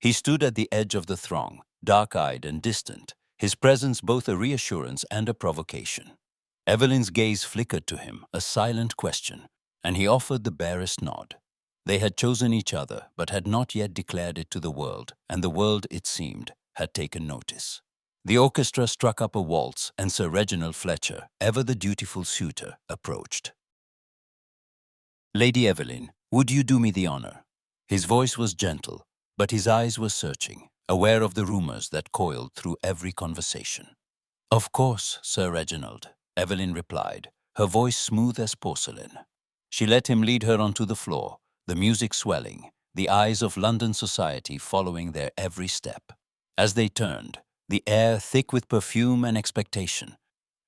He stood at the edge of the throng, dark-eyed and distant, his presence both a reassurance and a provocation. Evelyn's gaze flickered to him, a silent question, and he offered the barest nod. They had chosen each other, but had not yet declared it to the world, and the world, it seemed, had taken notice. The orchestra struck up a waltz, and Sir Reginald Fletcher, ever the dutiful suitor, approached. "Lady Evelyn, would you do me the honor?" His voice was gentle, but his eyes were searching, aware of the rumors that coiled through every conversation. "Of course, Sir Reginald," Evelyn replied, her voice smooth as porcelain. She let him lead her onto the floor, the music swelling, the eyes of London society following their every step. As they turned, the air thick with perfume and expectation,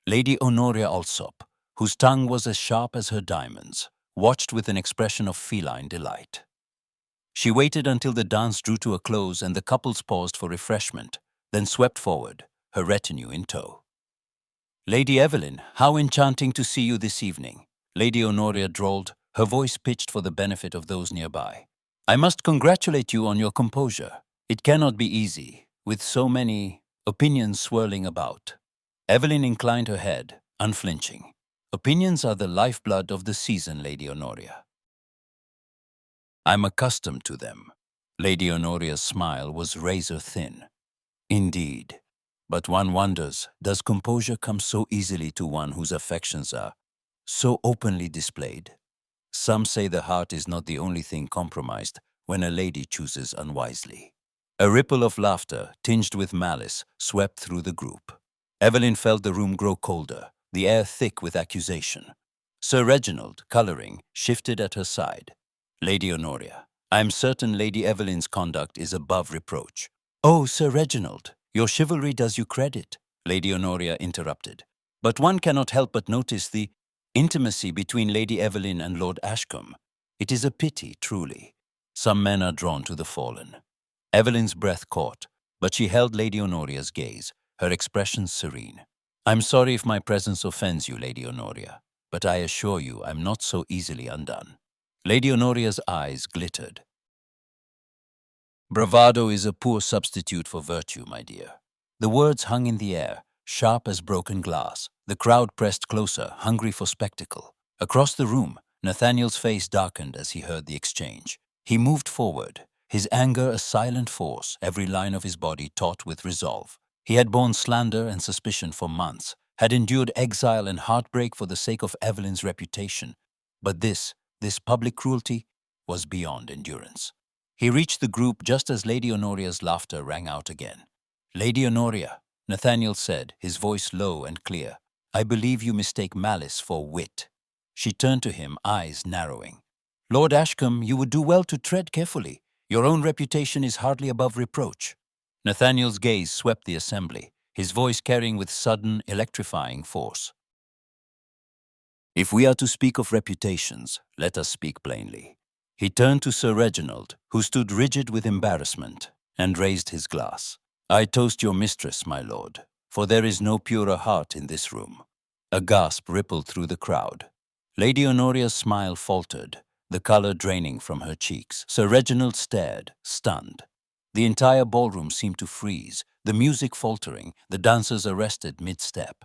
Lady Honoria Alsop, whose tongue was as sharp as her diamonds, watched with an expression of feline delight. She waited until the dance drew to a close and the couples paused for refreshment, then swept forward, her retinue in tow. "Lady Evelyn, how enchanting to see you this evening," Lady Honoria drawled, her voice pitched for the benefit of those nearby. "I must congratulate you on your composure. It cannot be easy, with so many opinions swirling about." Evelyn inclined her head, unflinching. "Opinions are the lifeblood of the season, Lady Honoria. I'm accustomed to them." Lady Honoria's smile was razor-thin. "Indeed. But one wonders, does composure come so easily to one whose affections are so openly displayed? Some say the heart is not the only thing compromised when a lady chooses unwisely." A ripple of laughter, tinged with malice, swept through the group. Evelyn felt the room grow colder, the air thick with accusation. Sir Reginald, colouring, shifted at her side. "Lady Honoria, I am certain Lady Evelyn's conduct is above reproach." "Oh, Sir Reginald, your chivalry does you credit," Lady Honoria interrupted. "But one cannot help but notice the intimacy between Lady Evelyn and Lord Ashcombe. It is a pity, truly. Some men are drawn to the fallen." Evelyn's breath caught, but she held Lady Honoria's gaze, her expression serene. "I'm sorry if my presence offends you, Lady Honoria, but I assure you I'm not so easily undone." Lady Honoria's eyes glittered. "Bravado is a poor substitute for virtue, my dear." The words hung in the air, sharp as broken glass. The crowd pressed closer, hungry for spectacle. Across the room, Nathaniel's face darkened as he heard the exchange. He moved forward, his anger a silent force, every line of his body taut with resolve. He had borne slander and suspicion for months, had endured exile and heartbreak for the sake of Evelyn's reputation. But this public cruelty, was beyond endurance. He reached the group just as Lady Honoria's laughter rang out again. "Lady Honoria," Nathaniel said, his voice low and clear, "I believe you mistake malice for wit." She turned to him, eyes narrowing. "Lord Ashcombe, you would do well to tread carefully. Your own reputation is hardly above reproach." Nathaniel's gaze swept the assembly, his voice carrying with sudden, electrifying force. "If we are to speak of reputations, let us speak plainly." He turned to Sir Reginald, who stood rigid with embarrassment, and raised his glass. "I toast your mistress, my lord, for there is no purer heart in this room." A gasp rippled through the crowd. Lady Honoria's smile faltered, the colour draining from her cheeks. Sir Reginald stared, stunned. The entire ballroom seemed to freeze, the music faltering, the dancers arrested mid-step.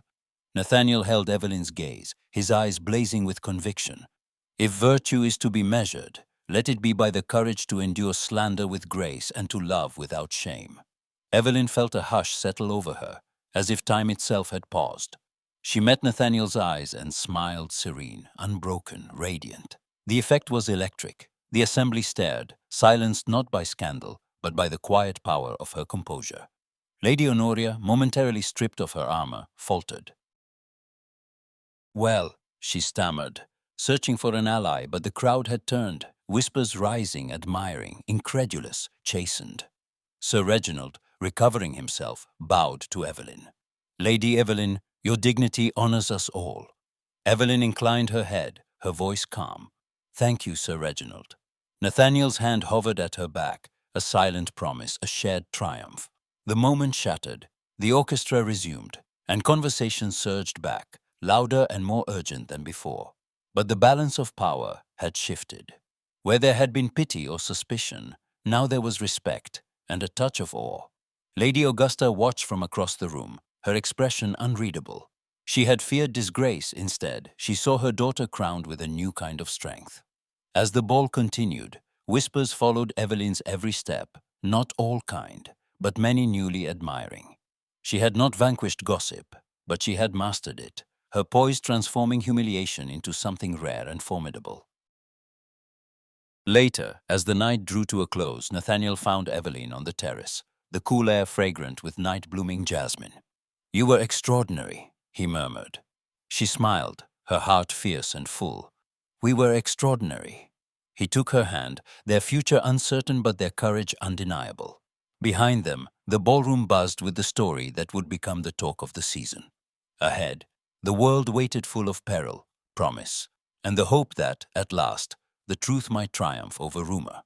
Nathaniel held Evelyn's gaze, his eyes blazing with conviction. "If virtue is to be measured, let it be by the courage to endure slander with grace and to love without shame." Evelyn felt a hush settle over her, as if time itself had paused. She met Nathaniel's eyes and smiled serene, unbroken, radiant. The effect was electric. The assembly stared, silenced not by scandal, but by the quiet power of her composure. Lady Honoria, momentarily stripped of her armor, faltered. "Well," she stammered, searching for an ally, but the crowd had turned, whispers rising, admiring, incredulous, chastened. Sir Reginald, recovering himself, bowed to Evelyn. "Lady Evelyn, your dignity honors us all." Evelyn inclined her head, her voice calm. "Thank you, Sir Reginald." Nathaniel's hand hovered at her back, a silent promise, a shared triumph. The moment shattered, the orchestra resumed, and conversation surged back, louder and more urgent than before. But the balance of power had shifted. Where there had been pity or suspicion, now there was respect and a touch of awe. Lady Augusta watched from across the room, her expression unreadable. She had feared disgrace. Instead, she saw her daughter crowned with a new kind of strength. As the ball continued, whispers followed Evelyn's every step, not all kind, but many newly admiring. She had not vanquished gossip, but she had mastered it, her poise transforming humiliation into something rare and formidable. Later, as the night drew to a close, Nathaniel found Evelyn on the terrace, the cool air fragrant with night-blooming jasmine. "You were extraordinary," he murmured. She smiled, her heart fierce and full. "We were extraordinary." He took her hand, their future uncertain but their courage undeniable. Behind them, the ballroom buzzed with the story that would become the talk of the season. Ahead, the world waited full of peril, promise, and the hope that, at last, the truth might triumph over rumor.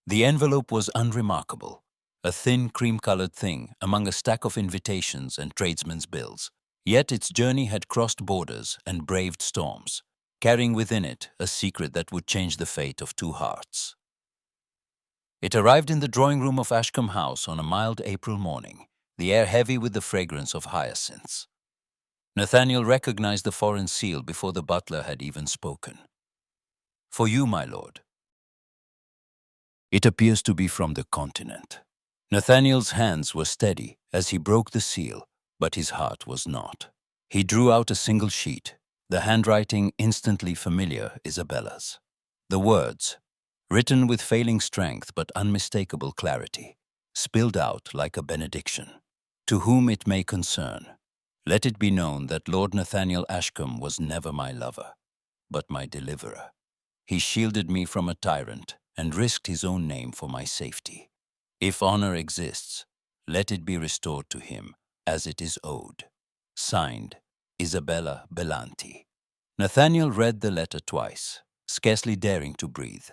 The envelope was unremarkable, a thin cream-colored thing among a stack of invitations and tradesmen's bills. Yet its journey had crossed borders and braved storms, carrying within it a secret that would change the fate of two hearts. It arrived in the drawing room of Ashcombe House on a mild April morning, the air heavy with the fragrance of hyacinths. Nathaniel recognized the foreign seal before the butler had even spoken. "For you, my lord." "It appears to be from the continent." Nathaniel's hands were steady as he broke the seal, but his heart was not. He drew out a single sheet, the handwriting instantly familiar Isabella's. The words, written with failing strength but unmistakable clarity, spilled out like a benediction. "To whom it may concern, let it be known that Lord Nathaniel Ashcombe was never my lover, but my deliverer. He shielded me from a tyrant and risked his own name for my safety. If honor exists, let it be restored to him as it is owed. Signed, Isabella Belanti." Nathaniel read the letter twice, scarcely daring to breathe.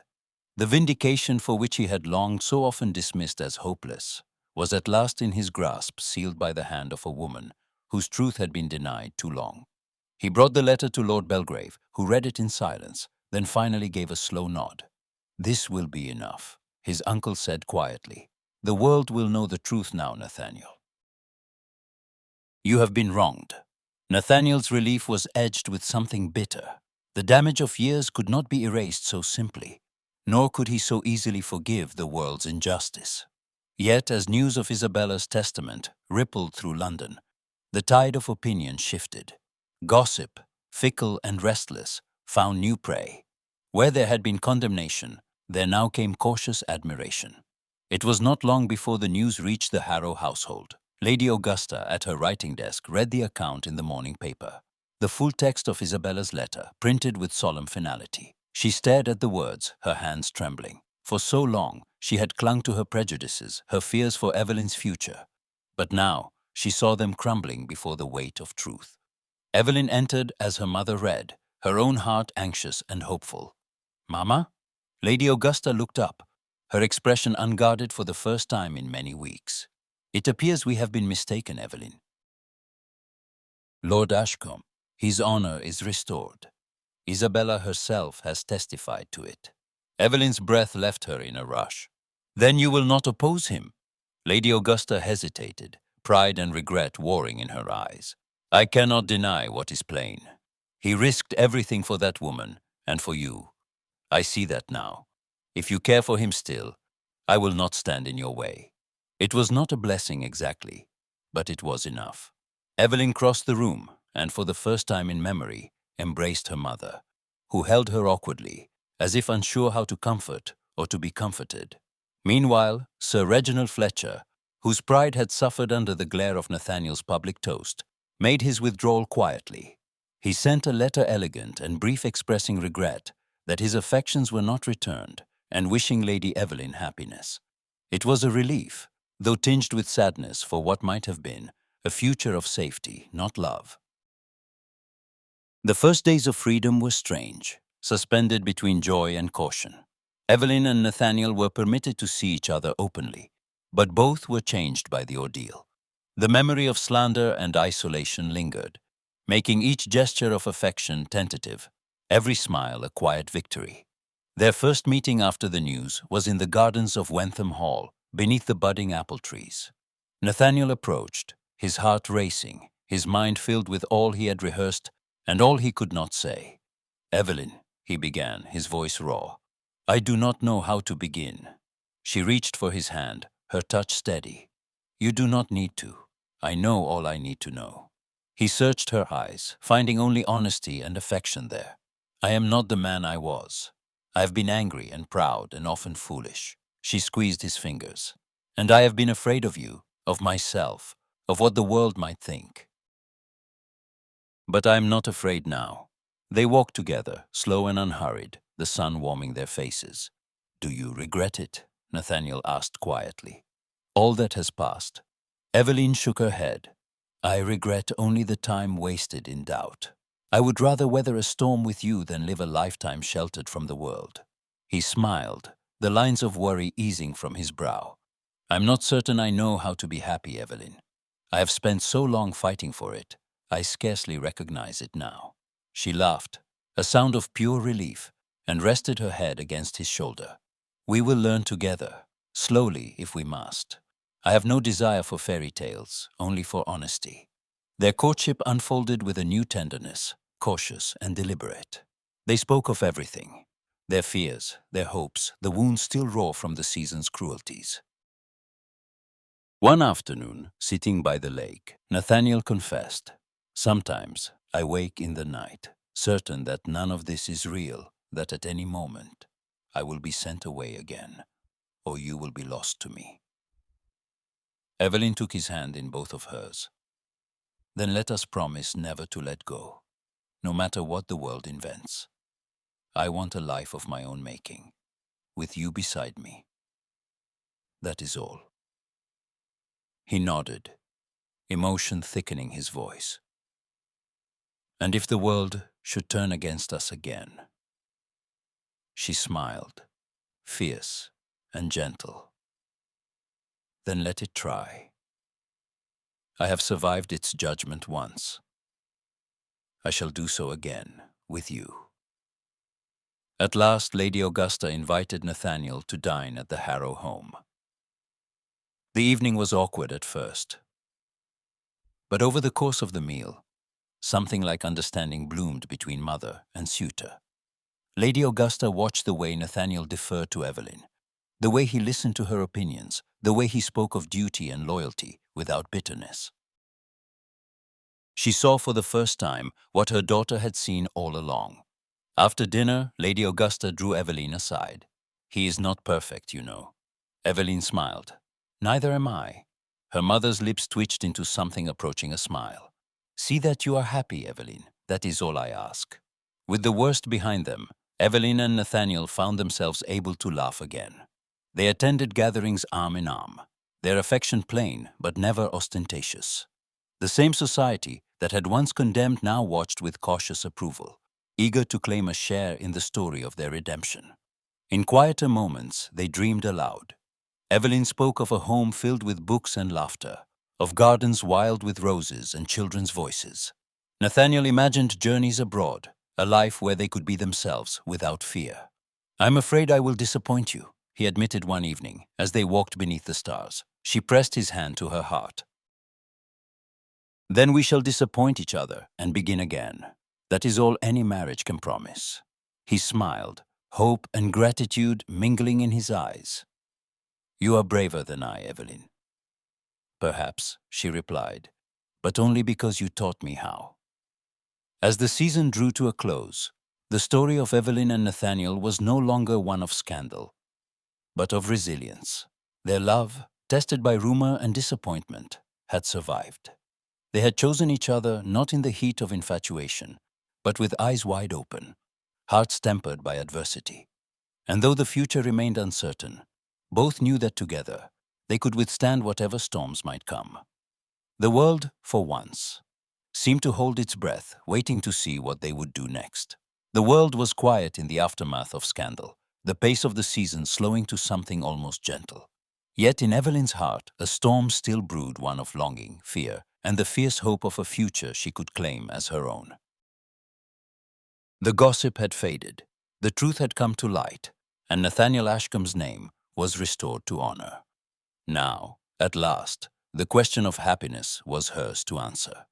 The vindication for which he had longed, so often dismissed as hopeless, was at last in his grasp, sealed by the hand of a woman whose truth had been denied too long. He brought the letter to Lord Belgrave, who read it in silence, then finally gave a slow nod. "This will be enough," his uncle said quietly. "The world will know the truth now, Nathaniel. You have been wronged." Nathaniel's relief was edged with something bitter. The damage of years could not be erased so simply, nor could he so easily forgive the world's injustice. Yet, as news of Isabella's testament rippled through London, the tide of opinion shifted. Gossip, fickle and restless, found new prey. Where there had been condemnation, there now came cautious admiration. It was not long before the news reached the Harrow household. Lady Augusta, at her writing desk, read the account in the morning paper. The full text of Isabella's letter, printed with solemn finality. She stared at the words, her hands trembling. For so long, she had clung to her prejudices, her fears for Evelyn's future. But now, she saw them crumbling before the weight of truth. Evelyn entered as her mother read, her own heart anxious and hopeful. "Mama?" Lady Augusta looked up, her expression unguarded for the first time in many weeks. "It appears we have been mistaken, Evelyn. Lord Ashcombe, his honor is restored. Isabella herself has testified to it." Evelyn's breath left her in a rush. "Then you will not oppose him?" Lady Augusta hesitated, pride and regret warring in her eyes. "I cannot deny what is plain. He risked everything for that woman and for you. I see that now. If you care for him still, I will not stand in your way." It was not a blessing exactly, but it was enough. Evelyn crossed the room and, for the first time in memory, embraced her mother, who held her awkwardly, as if unsure how to comfort or to be comforted. Meanwhile, Sir Reginald Fletcher, whose pride had suffered under the glare of Nathaniel's public toast, made his withdrawal quietly. He sent a letter elegant and brief, expressing regret that his affections were not returned and wishing Lady Evelyn happiness. It was a relief, though tinged with sadness for what might have been a future of safety, not love. The first days of freedom were strange, suspended between joy and caution. Evelyn and Nathaniel were permitted to see each other openly, but both were changed by the ordeal. The memory of slander and isolation lingered, making each gesture of affection tentative, every smile a quiet victory. Their first meeting after the news was in the gardens of Wentham Hall, beneath the budding apple trees. Nathaniel approached, his heart racing, his mind filled with all he had rehearsed and all he could not say. "Evelyn," he began, his voice raw, "I do not know how to begin." She reached for his hand, her touch steady. "You do not need to. I know all I need to know." He searched her eyes, finding only honesty and affection there. "I am not the man I was. I have been angry and proud and often foolish." She squeezed his fingers. "And I have been afraid of you, of myself, of what the world might think. But I am not afraid now." They walked together, slow and unhurried, the sun warming their faces. "Do you regret it?" Nathaniel asked quietly. "All that has passed." Evelyn shook her head. "I regret only the time wasted in doubt. I would rather weather a storm with you than live a lifetime sheltered from the world. He smiled, the lines of worry easing from his brow. I'm not certain I know how to be happy, Evelyn. I have spent so long fighting for it, I scarcely recognize it now. She laughed, a sound of pure relief, and rested her head against his shoulder. We will learn together, slowly if we must. I have no desire for fairy tales, only for honesty. Their courtship unfolded with a new tenderness, cautious and deliberate. They spoke of everything, their fears, their hopes, the wounds still raw from the season's cruelties. One afternoon, sitting by the lake, Nathaniel confessed, "Sometimes I wake in the night, certain that none of this is real, that at any moment I will be sent away again, or you will be lost to me." Evelyn took his hand in both of hers. "Then let us promise never to let go, no matter what the world invents. I want a life of my own making, with you beside me. That is all." He nodded, emotion thickening his voice. "And if the world should turn against us again?" She smiled, fierce and gentle. "Then let it try. I have survived its judgment once. I shall do so again, with you." At last, Lady Augusta invited Nathaniel to dine at the Harrow home. The evening was awkward at first, but over the course of the meal, something like understanding bloomed between mother and suitor. Lady Augusta watched the way Nathaniel deferred to Evelyn, the way he listened to her opinions, the way he spoke of duty and loyalty without bitterness. She saw for the first time what her daughter had seen all along. After dinner, Lady Augusta drew Evelyn aside. "He is not perfect, you know." Evelyn smiled. "Neither am I." Her mother's lips twitched into something approaching a smile. "See that you are happy, Evelyn. That is all I ask." With the worst behind them, Evelyn and Nathaniel found themselves able to laugh again. They attended gatherings arm in arm, their affection plain but never ostentatious. The same society that had once condemned now watched with cautious approval, eager to claim a share in the story of their redemption. In quieter moments, they dreamed aloud. Evelyn spoke of a home filled with books and laughter, of gardens wild with roses and children's voices. Nathaniel imagined journeys abroad, a life where they could be themselves without fear. "I'm afraid I will disappoint you," he admitted one evening as they walked beneath the stars. She pressed his hand to her heart. "Then we shall disappoint each other and begin again. That is all any marriage can promise." He smiled, hope and gratitude mingling in his eyes. "You are braver than I, Evelyn." "Perhaps," she replied, "but only because you taught me how." As the season drew to a close, the story of Evelyn and Nathaniel was no longer one of scandal, but of resilience. Their love, tested by rumor and disappointment, had survived. They had chosen each other not in the heat of infatuation, but with eyes wide open, hearts tempered by adversity. And though the future remained uncertain, both knew that together they could withstand whatever storms might come. The world, for once, seemed to hold its breath, waiting to see what they would do next. The world was quiet in the aftermath of scandal, the pace of the season slowing to something almost gentle. Yet in Evelyn's heart, a storm still brewed, one of longing, fear, and the fierce hope of a future she could claim as her own. The gossip had faded, the truth had come to light, and Nathaniel Ashcombe's name was restored to honor. Now, at last, the question of happiness was hers to answer.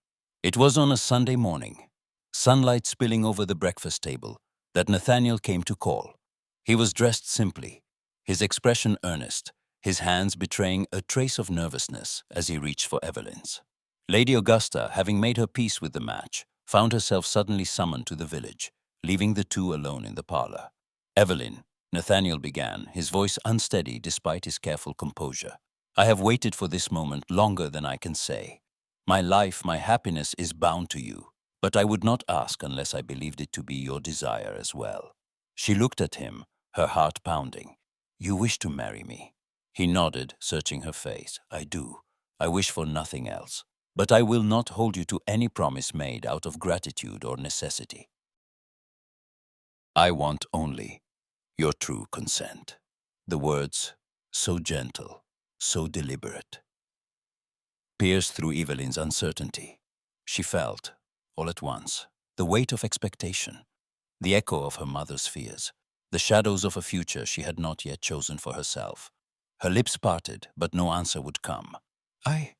It was on a Sunday morning, sunlight spilling over the breakfast table, that Nathaniel came to call. He was dressed simply, his expression earnest, his hands betraying a trace of nervousness as he reached for Evelyn's. Lady Augusta, having made her peace with the match, found herself suddenly summoned to the village, leaving the two alone in the parlor. "Evelyn," Nathaniel began, his voice unsteady despite his careful composure, "I have waited for this moment longer than I can say. My life, my happiness is bound to you, but I would not ask unless I believed it to be your desire as well." She looked at him, her heart pounding. "You wish to marry me?" He nodded, searching her face. "I do. I wish for nothing else." but I will not hold you to any promise made out of gratitude or necessity. I want only your true consent." The words, so gentle, so deliberate, pierced through Evelyn's uncertainty. She felt, all at once, the weight of expectation, the echo of her mother's fears, the shadows of a future she had not yet chosen for herself. Her lips parted, but no answer would come. I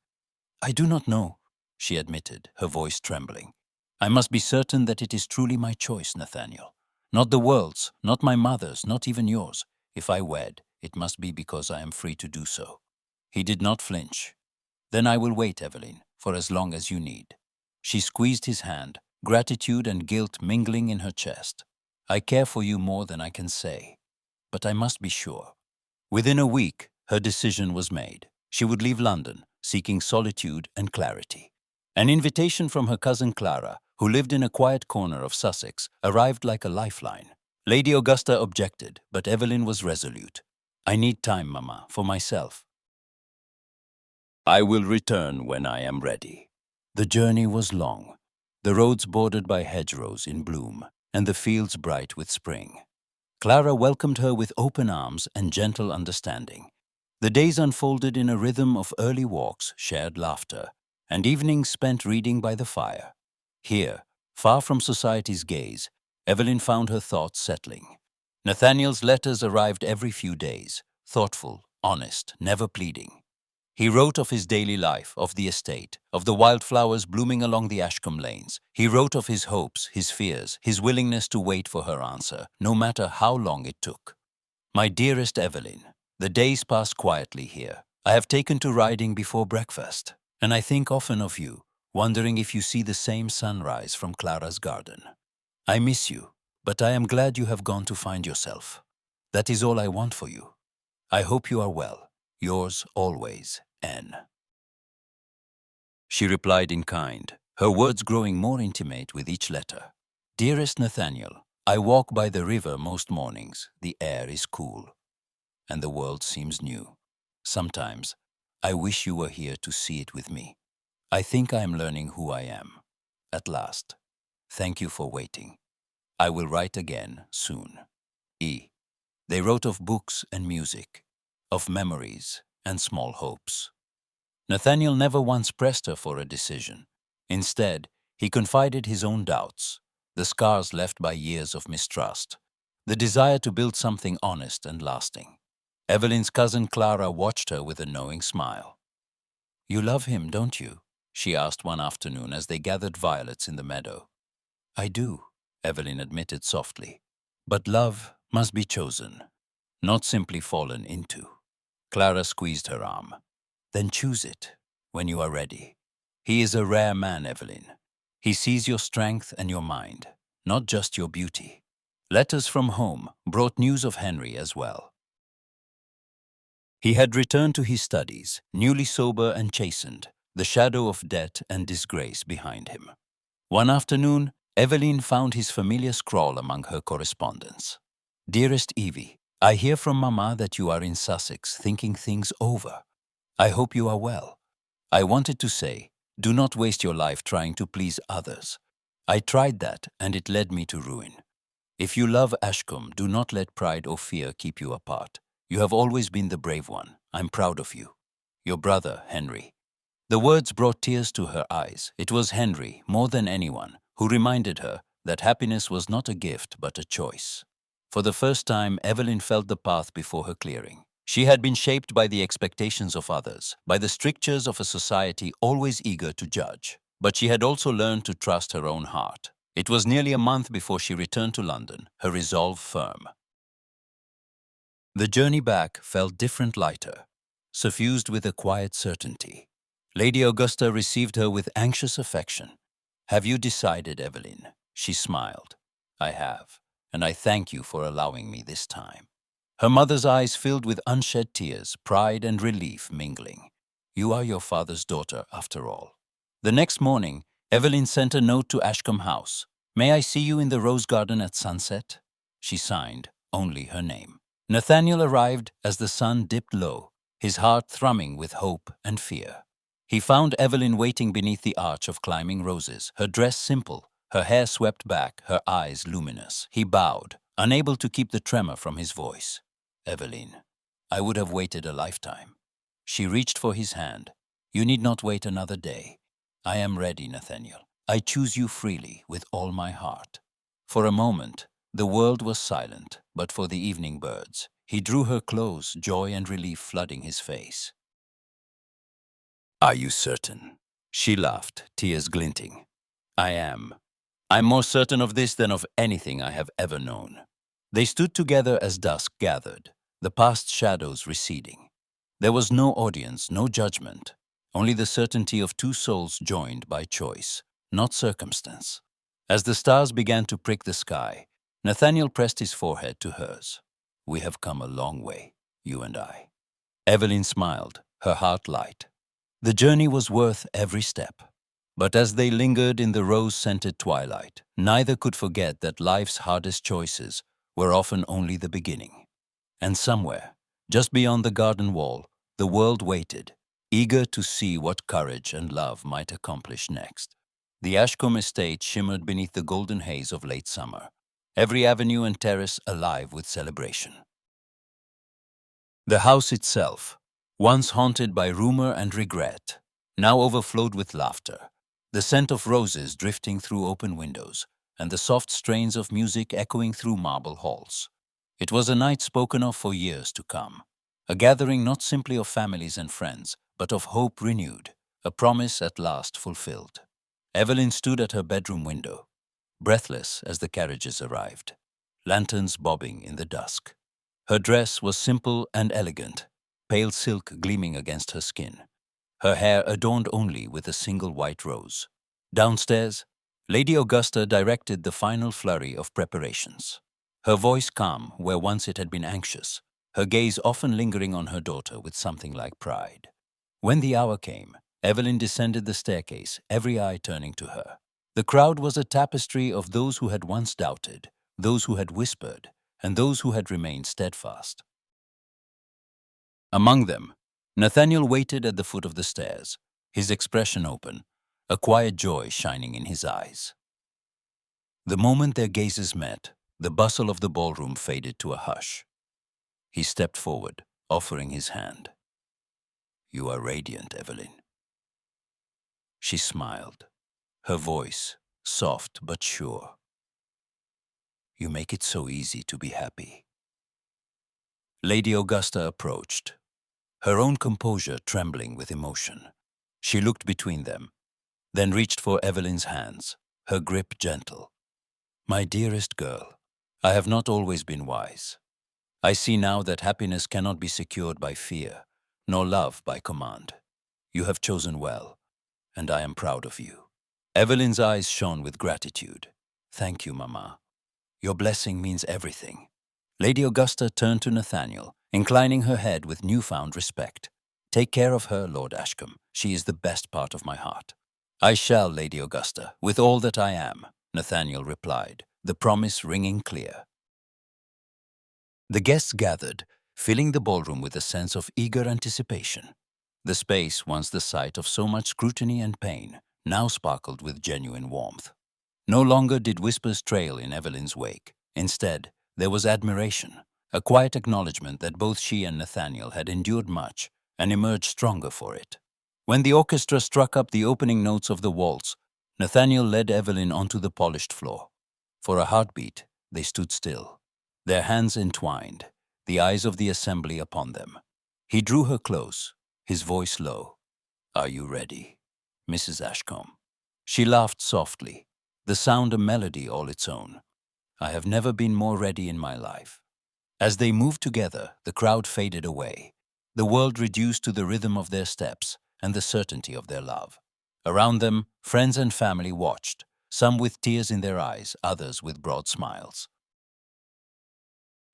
do not know," she admitted, her voice trembling. "I must be certain that it is truly my choice, Nathaniel. Not the world's, not my mother's, not even yours. If I wed, it must be because I am free to do so." He did not flinch. "Then I will wait, Evelyn, for as long as you need." She squeezed his hand, gratitude and guilt mingling in her chest. "I care for you more than I can say, but I must be sure." Within a week, her decision was made. She would leave London, seeking solitude and clarity. An invitation from her cousin Clara, who lived in a quiet corner of Sussex, arrived like a lifeline. Lady Augusta objected, but Evelyn was resolute. "I need time, Mamma, for myself. I will return when I am ready." The journey was long, the roads bordered by hedgerows in bloom, and the fields bright with spring. Clara welcomed her with open arms and gentle understanding. The days unfolded in a rhythm of early walks, shared laughter, and evenings spent reading by the fire. Here, far from society's gaze, Evelyn found her thoughts settling. Nathaniel's letters arrived every few days, thoughtful, honest, never pleading. He wrote of his daily life, of the estate, of the wildflowers blooming along the Ashcombe lanes. He wrote of his hopes, his fears, his willingness to wait for her answer, no matter how long it took. "My dearest Evelyn, the days pass quietly here. I have taken to riding before breakfast, and I think often of you, wondering if you see the same sunrise from Clara's garden. I miss you, but I am glad you have gone to find yourself. That is all I want for you. I hope you are well. Yours always, N." She replied in kind, her words growing more intimate with each letter. "Dearest Nathaniel, I walk by the river most mornings. The air is cool, and the world seems new. Sometimes, I wish you were here to see it with me. I think I am learning who I am. At last. Thank you for waiting. I will write again soon. E." They wrote of books and music, of memories and small hopes. Nathaniel never once pressed her for a decision. Instead, he confided his own doubts, the scars left by years of mistrust, the desire to build something honest and lasting. Evelyn's cousin Clara watched her with a knowing smile. "You love him, don't you?" she asked one afternoon as they gathered violets in the meadow. "I do," Evelyn admitted softly. "But love must be chosen, not simply fallen into." Clara squeezed her arm. "Then choose it when you are ready. He is a rare man, Evelyn. He sees your strength and your mind, not just your beauty." Letters from home brought news of Henry as well. He had returned to his studies, newly sober and chastened, the shadow of debt and disgrace behind him. One afternoon, Evelyn found his familiar scrawl among her correspondence. "Dearest Evie, I hear from Mamma that you are in Sussex thinking things over. I hope you are well. I wanted to say, do not waste your life trying to please others. I tried that and it led me to ruin. If you love Ashcombe, do not let pride or fear keep you apart. You have always been the brave one. I'm proud of you. Your brother, Henry." The words brought tears to her eyes. It was Henry, more than anyone, who reminded her that happiness was not a gift but a choice. For the first time, Evelyn felt the path before her clearing. She had been shaped by the expectations of others, by the strictures of a society always eager to judge. But she had also learned to trust her own heart. It was nearly a month before she returned to London, her resolve firm. The journey back felt different, lighter, suffused with a quiet certainty. Lady Augusta received her with anxious affection. "Have you decided, Evelyn?" She smiled. "I have, and I thank you for allowing me this time." Her mother's eyes filled with unshed tears, pride and relief mingling. "You are your father's daughter, after all." The next morning, Evelyn sent a note to Ashcombe House. "May I see you in the rose garden at sunset?" She signed only her name. Nathaniel arrived as the sun dipped low, his heart thrumming with hope and fear. He found Evelyn waiting beneath the arch of climbing roses, her dress simple, her hair swept back, her eyes luminous. He bowed, unable to keep the tremor from his voice. "Evelyn, I would have waited a lifetime." She reached for his hand. "You need not wait another day. I am ready, Nathaniel. I choose you freely, with all my heart." For a moment, the world was silent, but for the evening birds. He drew her close, joy and relief flooding his face. "Are you certain?" She laughed, tears glinting. "I am. I'm more certain of this than of anything I have ever known." They stood together as dusk gathered, the past shadows receding. There was no audience, no judgment, only the certainty of two souls joined by choice, not circumstance. As the stars began to prick the sky, Nathaniel pressed his forehead to hers. "We have come a long way, you and I." Evelyn smiled, her heart light. The journey was worth every step. But as they lingered in the rose-scented twilight, neither could forget that life's hardest choices were often only the beginning. And somewhere, just beyond the garden wall, the world waited, eager to see what courage and love might accomplish next. The Ashcombe estate shimmered beneath the golden haze of late summer, every avenue and terrace alive with celebration. The house itself, once haunted by rumor and regret, now overflowed with laughter, the scent of roses drifting through open windows, and the soft strains of music echoing through marble halls. It was a night spoken of for years to come, a gathering not simply of families and friends, but of hope renewed, a promise at last fulfilled. Evelyn stood at her bedroom window, breathless as the carriages arrived, lanterns bobbing in the dusk. Her dress was simple and elegant, pale silk gleaming against her skin, her hair adorned only with a single white rose. Downstairs, Lady Augusta directed the final flurry of preparations, her voice calm where once it had been anxious, her gaze often lingering on her daughter with something like pride. When the hour came, Evelyn descended the staircase, every eye turning to her. The crowd was a tapestry of those who had once doubted, those who had whispered, and those who had remained steadfast. Among them, Nathaniel waited at the foot of the stairs, his expression open, a quiet joy shining in his eyes. The moment their gazes met, the bustle of the ballroom faded to a hush. He stepped forward, offering his hand. "You are radiant, Evelyn." She smiled, her voice soft but sure. "You make it so easy to be happy." Lady Augusta approached, her own composure trembling with emotion. She looked between them, then reached for Evelyn's hands, her grip gentle. "My dearest girl, I have not always been wise. I see now that happiness cannot be secured by fear, nor love by command. You have chosen well, and I am proud of you." Evelyn's eyes shone with gratitude. "Thank you, Mama. Your blessing means everything." Lady Augusta turned to Nathaniel, inclining her head with newfound respect. "Take care of her, Lord Ashcombe. She is the best part of my heart." "I shall, Lady Augusta, with all that I am," Nathaniel replied, the promise ringing clear. The guests gathered, filling the ballroom with a sense of eager anticipation. The space, once the site of so much scrutiny and pain, now sparkled with genuine warmth. No longer did whispers trail in Evelyn's wake. Instead, there was admiration, a quiet acknowledgement that both she and Nathaniel had endured much and emerged stronger for it. When the orchestra struck up the opening notes of the waltz, Nathaniel led Evelyn onto the polished floor. For a heartbeat, they stood still, their hands entwined, the eyes of the assembly upon them. He drew her close, his voice low. "Are you ready, Mrs. Ashcombe?" She laughed softly, the sound a melody all its own. "I have never been more ready in my life." As they moved together, the crowd faded away, the world reduced to the rhythm of their steps and the certainty of their love. Around them, friends and family watched, some with tears in their eyes, others with broad smiles.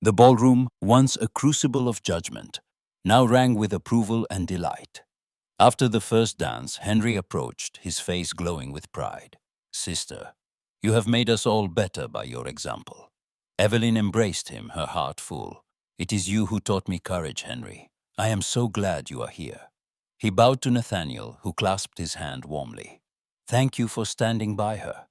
The ballroom, once a crucible of judgment, now rang with approval and delight. After the first dance, Henry approached, his face glowing with pride. "Sister, you have made us all better by your example." Evelyn embraced him, her heart full. "It is you who taught me courage, Henry. I am so glad you are here." He bowed to Nathaniel, who clasped his hand warmly. "Thank you for standing by her.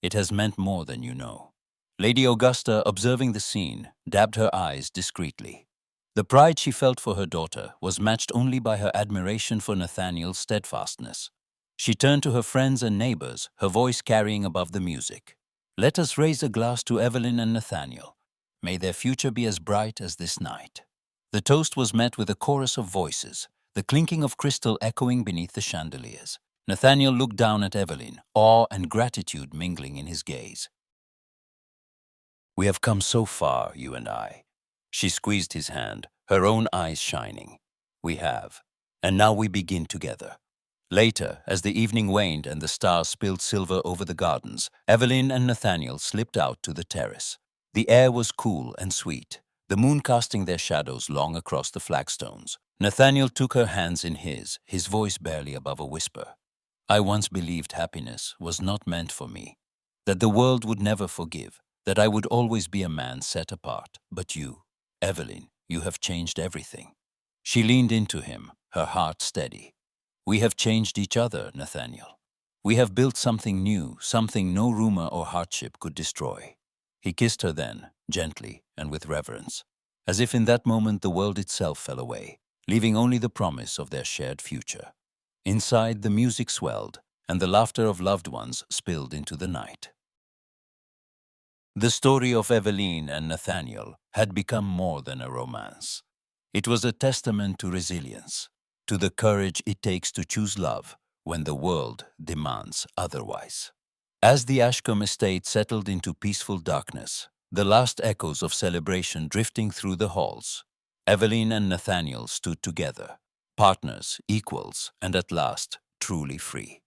It has meant more than you know." Lady Augusta, observing the scene, dabbed her eyes discreetly. The pride she felt for her daughter was matched only by her admiration for Nathaniel's steadfastness. She turned to her friends and neighbors, her voice carrying above the music. "Let us raise a glass to Evelyn and Nathaniel. May their future be as bright as this night." The toast was met with a chorus of voices, the clinking of crystal echoing beneath the chandeliers. Nathaniel looked down at Evelyn, awe and gratitude mingling in his gaze. "We have come so far, you and I." She squeezed his hand, her own eyes shining. "We have. And now we begin together." Later, as the evening waned and the stars spilled silver over the gardens, Evelyn and Nathaniel slipped out to the terrace. The air was cool and sweet, the moon casting their shadows long across the flagstones. Nathaniel took her hands in his voice barely above a whisper. "I once believed happiness was not meant for me, that the world would never forgive, that I would always be a man set apart. But you, Evelyn, you have changed everything." She leaned into him, her heart steady. "We have changed each other, Nathaniel. We have built something new, something no rumor or hardship could destroy." He kissed her then, gently and with reverence, as if in that moment the world itself fell away, leaving only the promise of their shared future. Inside, the music swelled, and the laughter of loved ones spilled into the night. The story of Evelyn and Nathaniel had become more than a romance. It was a testament to resilience, to the courage it takes to choose love when the world demands otherwise. As the Ashcombe estate settled into peaceful darkness, the last echoes of celebration drifting through the halls, Evelyn and Nathaniel stood together, partners, equals, and at last truly free.